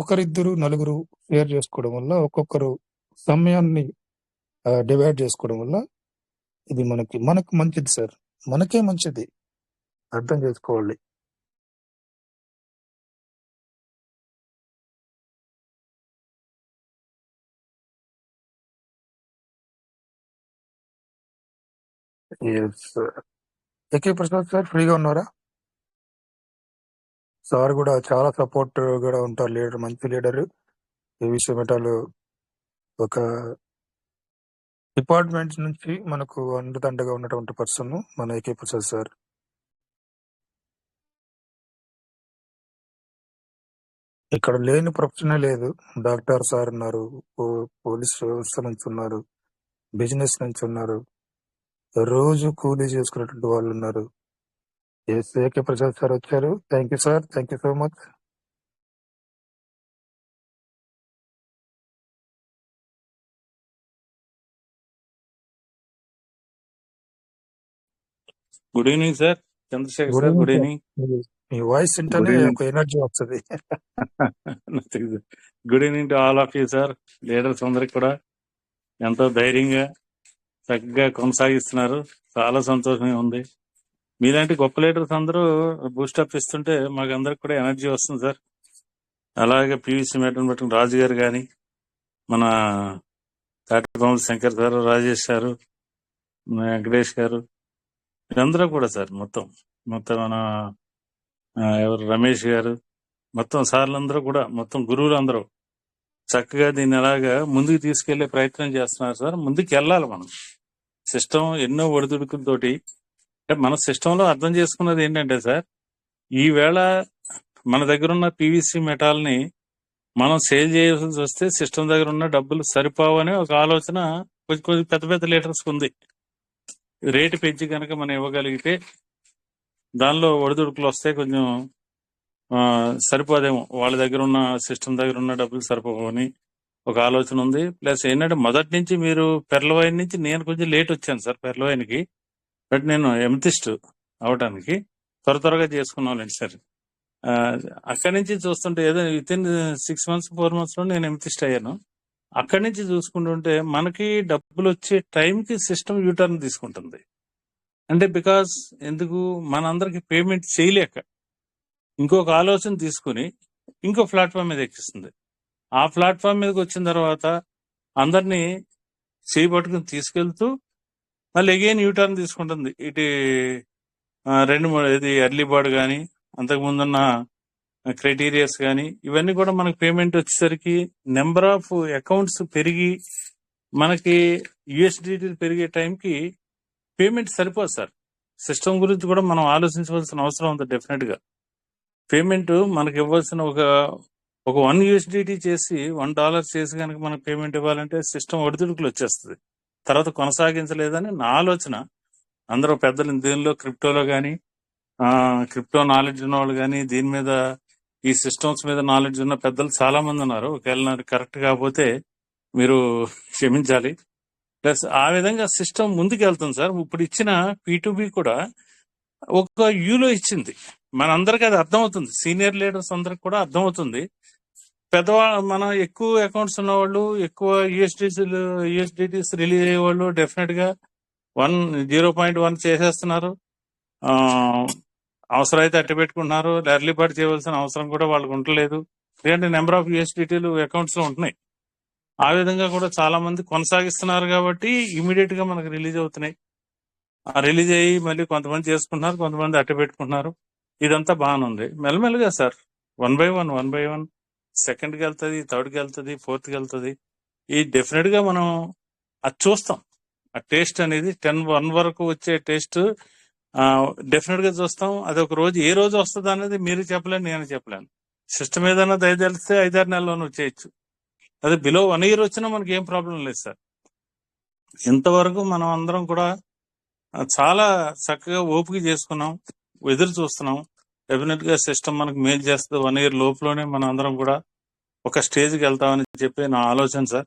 ఒకరిద్దరు నలుగురు షేర్ చేసుకోవడం వల్ల, ఒక్కొక్కరు సమయాన్ని డివైడ్ చేసుకోవడం వల్ల ఇది మనకు మంచిది సార్, మనకే మంచిది. అర్థం చేసుకోవాలి. ఏకే ప్రసాద్ సార్ ఫ్రీగా ఉన్నారా? సార్ కూడా చాలా సపోర్ట్ కూడా ఉంటారు, లీడర్, మంచి లీడర్. ఈ విషయం మెటాలు ఒక డిపార్ట్మెంట్ నుంచి మనకు అండదండగా ఉన్నటువంటి పర్సన్ మన ఏకే ప్రసాద్ సార్. ఇక్కడ లేని ప్రొఫెషనే లేదు. డాక్టర్ సార్ ఉన్నారు, పోలీస్ వ్యవస్థ నుంచి ఉన్నారు, బిజినెస్ నుంచి ఉన్నారు, రోజు కూలీ చేసుకునేటువంటి వాళ్ళు ఉన్నారు. ఏకే ప్రసాద్ సార్ వచ్చారు. Thank you sir, thank you so much. Good evening sir, Chandrashekhar sir. Good evening. మీ వాయిస్ వింటేనే ఒక ఎనర్జీ వస్తుంది. Good evening to all of you sir. Leaders అందరికి కూడా ఎంతో ధైర్యంగా చక్కగా కొనసాగిస్తున్నారు. చాలా సంతోషంగా ఉంది. మీలాంటి గొప్ప లీడర్స్ అందరూ బూస్టప్ ఇస్తుంటే మాకు అందరికి కూడా ఎనర్జీ వస్తుంది సార్. అలాగే పివిసి మేడం బట్టి రాజు గారు కానీ, మన తాటిపాముల శంకర్ సార్, రాజేష్ గారు, వెంకటేష్ గారు, వీరందరూ కూడా సార్ మొత్తం మన ఎవరు రమేష్ గారు, మొత్తం సార్లందరూ కూడా, మొత్తం గురువులు అందరూ చక్కగా దీన్ని ఎలాగా ముందుకు తీసుకెళ్లే ప్రయత్నం చేస్తున్నారు సార్. ముందుకు వెళ్ళాలి మనం. సిస్టమ్ ఎన్నో ఒడిదుడుకులతోటి, మన సిస్టంలో అర్థం చేసుకున్నది ఏంటంటే సార్, ఈవేళ మన దగ్గర ఉన్న పీవీసీ మెటాల్ని మనం సేల్ చేయాల్సి వస్తే సిస్టమ్ దగ్గర ఉన్న డబ్బులు సరిపోవని ఒక ఆలోచన కొంచెం పెద్ద పెద్ద లీడర్స్కి ఉంది. రేటు పెంచి కనుక మనం ఇవ్వగలిగితే దానిలో ఒడిదుడుకులు వస్తే కొంచెం సరిపోదేమో, వాళ్ళ దగ్గర ఉన్న సిస్టమ్ దగ్గర ఉన్న డబ్బులు సరిపోవని ఒక ఆలోచన ఉంది. ప్లస్ ఏంటంటే మొదటి నుంచి మీరు పెర్లవైన్ నుంచి నేను కొంచెం లేట్ వచ్చాను సార్ పెర్లవైన్కి. బట్ నేను ఎమ్తిస్ట్ అవడానికి త్వరగా చేసుకున్నానండి సార్. అక్కడి నుంచి చూస్తుంటే ఏదో వితిన్ 6 months 4 months లో నేను ఎమ్తిస్ట్ అయ్యాను. అక్కడి నుంచి చూసుకుంటుంటే మనకి డబ్బులు వచ్చే టైంకి సిస్టమ్ యూటర్న్ తీసుకుంటుంది. అంటే బికాస్ ఎందుకు మనందరికి పేమెంట్ చేయలేక ఇంకొక ఆలోచన తీసుకుని ఇంకో ప్లాట్ఫామ్ మీద ఎక్కిస్తుంది. ఆ ప్లాట్ఫామ్ మీదకి వచ్చిన తర్వాత అందరినీ చేయబట్టుకుని తీసుకెళ్తూ మళ్ళీ అగైన్ యూటర్న్ తీసుకుంటుంది. ఇటు 2-3 ఇది ఎర్లీ బర్డ్ కానీ అంతకుముందున్న క్రైటీరియాస్ కానీ ఇవన్నీ కూడా మనకి పేమెంట్ వచ్చేసరికి నెంబర్ ఆఫ్ అకౌంట్స్ పెరిగి మనకి యూఎస్డిటీ పెరిగే టైంకి పేమెంట్ సరిపోదు సార్. సిస్టమ్ గురించి కూడా మనం ఆలోచించవలసిన అవసరం ఉంది. డెఫినెట్ గా పేమెంట్ మనకి ఇవ్వాల్సిన ఒక $1 చేసి $1 చేసి కనుక మనకు పేమెంట్ ఇవ్వాలంటే సిస్టమ్ ఒడిదుడుకులు వచ్చేస్తుంది. తర్వాత కొనసాగించలేదని నా ఆలోచన. అందరూ పెద్దలు దీనిలో క్రిప్టోలో కానీ క్రిప్టో నాలెడ్జ్ ఉన్న వాళ్ళు కానీ దీని మీద ఈ సిస్టమ్స్ మీద నాలెడ్జ్ ఉన్న పెద్దలు చాలా మంది ఉన్నారు. ఒకవేళ కరెక్ట్ కాకపోతే మీరు క్షమించాలి. ప్లస్ ఆ విధంగా సిస్టమ్ ముందుకు వెళ్తుంది సార్. ఇప్పుడు ఇచ్చిన P2B కూడా ఒక యూలో ఇచ్చింది. మనందరికీ అది అర్థమవుతుంది. సీనియర్ లీడర్స్ అందరికి కూడా అర్థమవుతుంది. పెద్దవాళ్ళు మనం ఎక్కువ అకౌంట్స్ ఉన్నవాళ్ళు ఎక్కువ యూఎస్డిటీస్ రిలీజ్ అయ్యేవాళ్ళు డెఫినెట్ గా 0.1 చేసేస్తున్నారు. అవసరమైతే అట్టి పెట్టుకుంటున్నారు. ఎర్లీపాటు చేయవలసిన అవసరం కూడా వాళ్ళకి ఉండలేదు. ఎందుకంటే నెంబర్ ఆఫ్ యూఎస్డిటీలు అకౌంట్స్ లో ఉంటున్నాయి. ఆ విధంగా కూడా చాలా మంది కొనసాగిస్తున్నారు కాబట్టి ఇమీడియట్ గా మనకు రిలీజ్ అవుతున్నాయి. రిలీజ్ అయ్యి మళ్ళీ కొంతమంది చేసుకుంటున్నారు, కొంతమంది అట్టి పెట్టుకుంటున్నారు. ఇదంతా బాగానే ఉంది. మెల్లమెల్లగా సార్ 1 by 1 సెకండ్కి వెళ్తుంది, థర్డ్కి వెళ్తుంది, ఫోర్త్కి వెళ్తుంది. ఈ డెఫినెట్ గా మనం అది చూస్తాం. ఆ టేస్ట్ అనేది 10-1 వరకు వచ్చే టేస్ట్ డెఫినెట్ గా చూస్తాం. అది ఒక రోజు ఏ రోజు వస్తుంది అనేది మీరు చెప్పలేను, నేను చెప్పలేను. సిస్టమ్ ఏదైనా దయచేస్తే 5-6 నెలల్లోనూ వచ్చేయచ్చు. అదే బిలో 1 year వచ్చినా మనకి ఏం ప్రాబ్లం లేదు సార్. ఇంతవరకు మనం అందరం కూడా చాలా చక్కగా ఓపిక చేసుకున్నాం, ఎదురు చూస్తున్నాం. డెఫినెట్ గా సిస్టమ్ మనకు మేలు చేస్తుంది. 1 year లోపులోనే మనం అందరం కూడా ఒక స్టేజ్కి వెళ్తామని చెప్పి నా ఆలోచన సార్.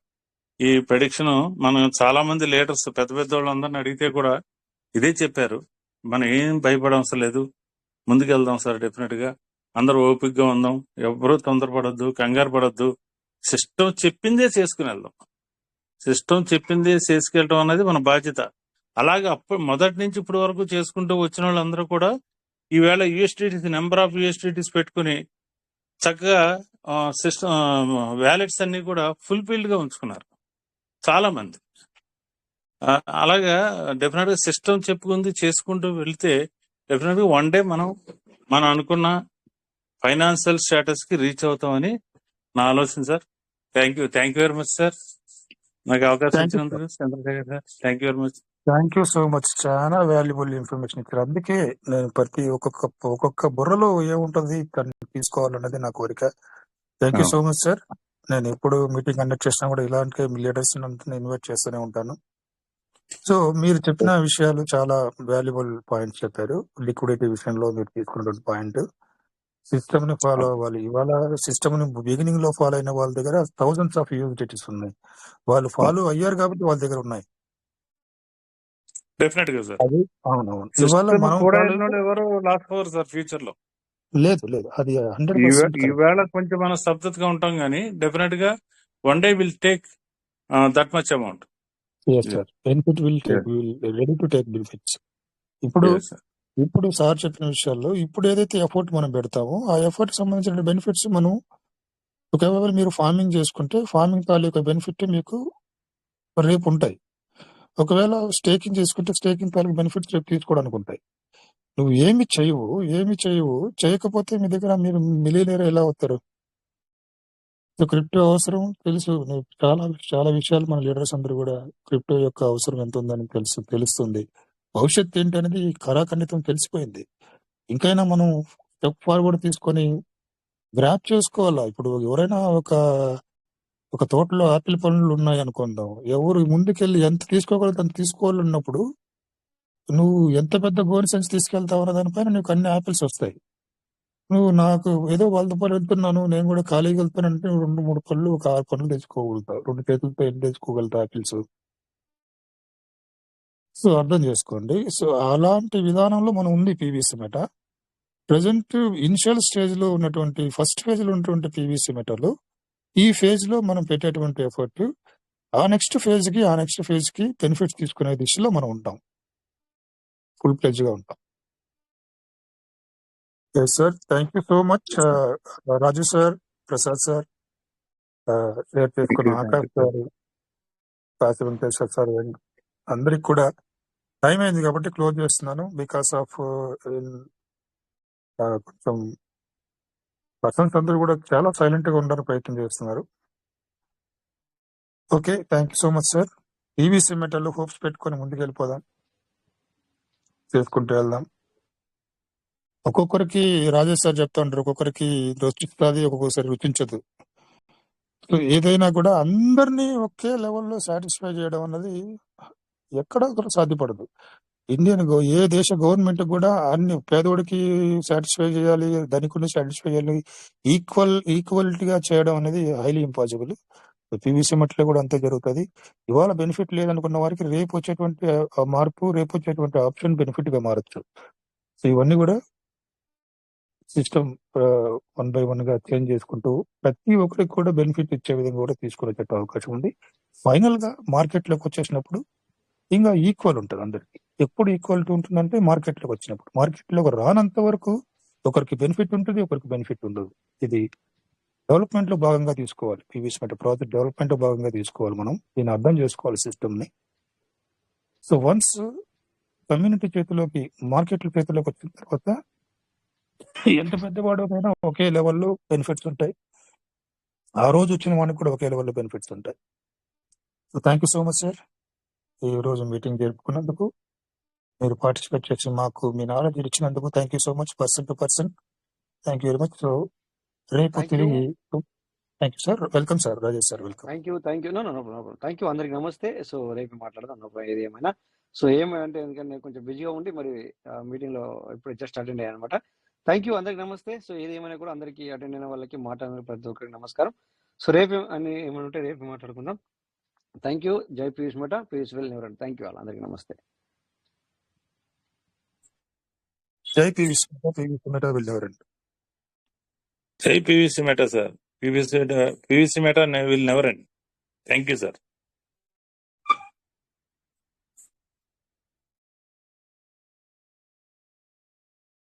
ఈ ప్రెడిక్షన్ మనం చాలా మంది లీడర్స్ పెద్ద పెద్ద వాళ్ళందరిని అడిగితే కూడా ఇదే చెప్పారు. మనం ఏం భయపడవసరం లేదు, ముందుకు వెళ్దాం సార్. డెఫినెట్ గా అందరూ ఓపికగా ఉందాం, ఎవరూ తొందరపడద్దు, కంగారు పడద్దు. సిస్టమ్ చెప్పిందే చేసుకుని వెళ్దాం. సిస్టమ్ చెప్పిందే చేసుకెళ్ళడం అనేది మన బాధ్యత. అలాగే అప్పుడు మొదటి నుంచి ఇప్పటి వరకు చేసుకుంటూ వచ్చిన వాళ్ళందరూ కూడా ఈవేళ యూఎస్డిటీస్ నెంబర్ ఆఫ్ యూఎస్డిటీస్ పెట్టుకుని చక్కగా సిస్టమ్ వ్యాలెట్స్ అన్ని కూడా ఫుల్ఫిల్డ్ గా ఉంచుకున్నారు చాలా మంది. అలాగా డెఫినెట్ గా సిస్టమ్ చెప్పుకుంది చేసుకుంటూ వెళ్తే డెఫినెట్ గా 1 day మనం అనుకున్న ఫైనాన్షియల్ స్టేటస్ కి రీచ్ అవుతామని నా ఆలోచన sir. Thank you very much sir. నాకు అవకాశం ఇచ్చినందుకు Chandrashekhar sir, thank you very much. Thank you so much. చాలా వాల్యుబుల్ ఇన్ఫర్మేషన్ ఇచ్చారు. అందుకే నేను ప్రతి ఒక్కొక్క బుర్రలో ఏముంటుంది తీసుకోవాలన్నది నా కోరిక. Thank you so much sir. నేను ఎప్పుడు మీటింగ్ కండక్ట్ చేసినా కూడా ఇలాంటి లీడర్స్ ఇన్వైట్ చేస్తూనే ఉంటాను. సో మీరు చెప్పిన విషయాలు చాలా వాల్యుబుల్ పాయింట్స్ చెప్పారు. లిక్విడిటీ విషయంలో మీరు తీసుకున్న పాయింట్, సిస్టమ్ ని ఫాలో అవ్వాలి. ఇవాళ సిస్టమ్ ని బిగినింగ్ లో ఫాలో అయిన వాళ్ళ దగ్గర థౌసండ్స్ ఆఫ్ యూజిటీస్ ఉన్నాయి. వాళ్ళు ఫాలో అయ్యారు కాబట్టి వాళ్ళ దగ్గర ఉన్నాయి. డెఫినెట్ గా సార్. అది అవునవును. ఇవాళ మనం ఎవరు లాస్ట్ ఓవర్ సార్ ఫ్యూచర్ లో లేదు అది 100% ఈవేళ కొంచెం మనం స్తబ్దతగా ఉంటాం కానీ డెఫినెట్ గా 1 day will take that much amount. Benefit will ready to take benefits. ఇప్పుడు సార్ చెప్పిన విషయాల్లో ఇప్పుడు ఏదైతే ఎఫర్ట్ మనం పెడతామో ఆ ఎఫర్ట్ సంబంధించిన బెనిఫిట్స్ మనం ఒకవేళ మీరు ఫార్మింగ్ చేసుకుంటే ఫార్మింగ్ తాలూకా బెనిఫిట్ మీకు రేపు ఉంటాయి. ఒకవేళ స్టేకింగ్ చేసుకుంటే స్టేకింగ్ తాలూకు బెనిఫిట్స్ రేపు తీసుకోవడానికి ఉంటాయి. నువ్వు ఏమి చేయకపోతే మీ దగ్గర మీరు మిలియనీర్ ఎలా అవుతారు? క్రిప్టో అవసరం తెలుసు. చాలా విషయాలు మన లీడర్స్ అందరూ కూడా క్రిప్టో యొక్క అవసరం ఎంత ఉందని తెలుస్తుంది. భవిష్యత్తు ఏంటి అనేది కరాఖండితం తెలిసిపోయింది. ఇంకైనా మనం స్టెప్ ఫార్వర్డ్ తీసుకొని గ్రాప్ చేసుకోవాలా. ఇప్పుడు ఎవరైనా ఒక తోటలో ఆపిల్ పనులు ఉన్నాయి అనుకుందాం, ఎవరు ముందుకెళ్ళి ఎంత తీసుకోగలదు అంత తీసుకోవాలన్నప్పుడు నువ్వు ఎంత పెద్ద గోని సంచి తీసుకెళ్తావు అన్న దానిపైన నీకు అన్ని ఆపిల్స్ వస్తాయి. నువ్వు నాకు ఏదో 100 రూపాయలు వెళ్తున్నాను, నేను కూడా ఖాళీగా వెళ్తానంటే 2-3 పళ్ళు, ఒక 6 పనులు తెచ్చుకోగలుగుతావు. 2 చేతులతో ఎన్ని తెచ్చుకోగలుగుతావు ఆపిల్స్? సో అర్థం చేసుకోండి. సో అలాంటి విధానంలో మనం ఉంది PVC meta. Present initial stage లో ఉన్నటువంటి ఫస్ట్ ఫేజ్ లో ఉన్నటువంటి పీవీసీ మెటాలో ఈ ఫేజ్ లో మనం పెట్టేటువంటి ఎఫర్ట్ ఆ నెక్స్ట్ ఫేజ్ కి బెనిఫిట్స్ తీసుకునే దిశలో మనం ఉంటాం, ఫుల్ ప్లెజ్ గా ఉంటాం. Sir thank you so much. Raju sir, Prasad sir, share చేసుకున్న ఆకాష్ సార్, కాశీ వెంకటేశ్వర సార్, అందరికి కూడా టైం అయింది కాబట్టి క్లోజ్ చేస్తున్నాను. బికాస్ ఆఫ్ కొంచెం పర్సన్స్ అందరూ కూడా చాలా సైలెంట్ గా ఉండడానికి ప్రయత్నం చేస్తున్నారు. Okay, thank you so much sir. PVC metal hopes పెట్టుకొని ముందుకు వెళ్ళిపోదాం, చేసుకుంటూ వెళ్దాం. ఒక్కొక్కరికి రాజేష్ సార్ చెప్తా ఉంటారు, ఒక్కొక్కరికి రుచిస్తుంది, ఒక్కొక్కసారి రుచించదు. సో ఏదైనా కూడా అందరినీ ఒకే లెవెల్లో సాటిస్ఫై చేయడం అన్నది ఎక్కడ కూడా సాధ్యపడదు. ఏ దేశ గవర్నమెంట్ కూడా అన్ని పేదోడికి సాటిస్ఫై చేయాలి, ధనికుడిని సాటిస్ఫై చేయాలి, ఈక్వాలిటీగా చేయడం అనేది హైలీ ఇంపాసిబుల్. పీవీసీ మెటల్ కూడా అంతే జరుగుతుంది. ఇవాళ బెనిఫిట్ లేదనుకున్న వారికి రేపు వచ్చేటువంటి మార్పు, రేపు వచ్చేటువంటి ఆప్షన్ బెనిఫిట్ గా మారచ్చు. సో ఇవన్నీ కూడా సిస్టమ్ 1 by 1 గా చేంజ్ చేసుకుంటూ ప్రతి ఒక్కరికి కూడా బెనిఫిట్ ఇచ్చే విధంగా కూడా తీసుకుని వచ్చే అవకాశం ఉంది. ఫైనల్ గా మార్కెట్ లోకి వచ్చేసినప్పుడు ఇంకా ఈక్వల్ ఉంటుంది అందరికి. ఎప్పుడు ఈక్వాలిటీ ఉంటుందంటే మార్కెట్ లోకి వచ్చినప్పుడు. మార్కెట్ లోకి రానంత వరకు ఒకరికి బెనిఫిట్ ఉంటుంది, ఒకరికి బెనిఫిట్ ఉండదు. ఇది డెవలప్మెంట్ లో భాగంగా తీసుకోవాలి. పీవీసీ మెటల్ ప్రాజెక్ట్ డెవలప్మెంట్ లో భాగంగా తీసుకోవాలి. మనం దీన్ని అర్థం చేసుకోవాలి సిస్టమ్ ని. సో వన్స్ కమ్యూనిటీ చేతిలోకి, మార్కెట్ల చేతిలోకి వచ్చిన తర్వాత ఎంత పెద్దవాడైనా ఒకే లెవెల్లో బెనిఫిట్స్ ఉంటాయి. ఆ రోజు వచ్చిన వాడికి కూడా ఒకే లెవెల్లో బెనిఫిట్స్ ఉంటాయి. So thank you so much sir. ఈ రోజు మీటింగ్ జరుపుకున్నందుకు, మీరు పార్టిసిపేట్ చేసి మాకు మీ నాలెడ్జ్ ఇచ్చినందుకు thank you so much. Person to person thank you very much. So రేపు థ్యాంక్ యూ తిరిగి thank you sir. Welcome sir, Rajesh sir, welcome. Thank you thank you అందరికి నమస్తే. సో రేపు మాట్లాడదాం ఏది ఏమైనా. సో ఏమంటే ఎందుకంటే నేను కొంచెం బిజీగా ఉండి మరి మీటింగ్ లో ఇప్పుడు జస్ట్ అటెండ్ అయ్యాను అనమాట. థ్యాంక్ యూ అందరికి నమస్తే. సో ఏది ఏమైనా కూడా అందరికి అటెండ్ అయిన వాళ్ళకి మాట్లాడిన ప్రతి ఒక్కరికి నమస్కారం. సో రేపు అని ఏమైనా ఉంటే రేపు మాట్లాడుకుందాం. Thank you. జై Piyush metal, Piyush will never end. Thank you all. అందరికి నమస్తే. జై PVC metal will never end. జై PVC metal sir. PVC metal will never end. Thank you sir.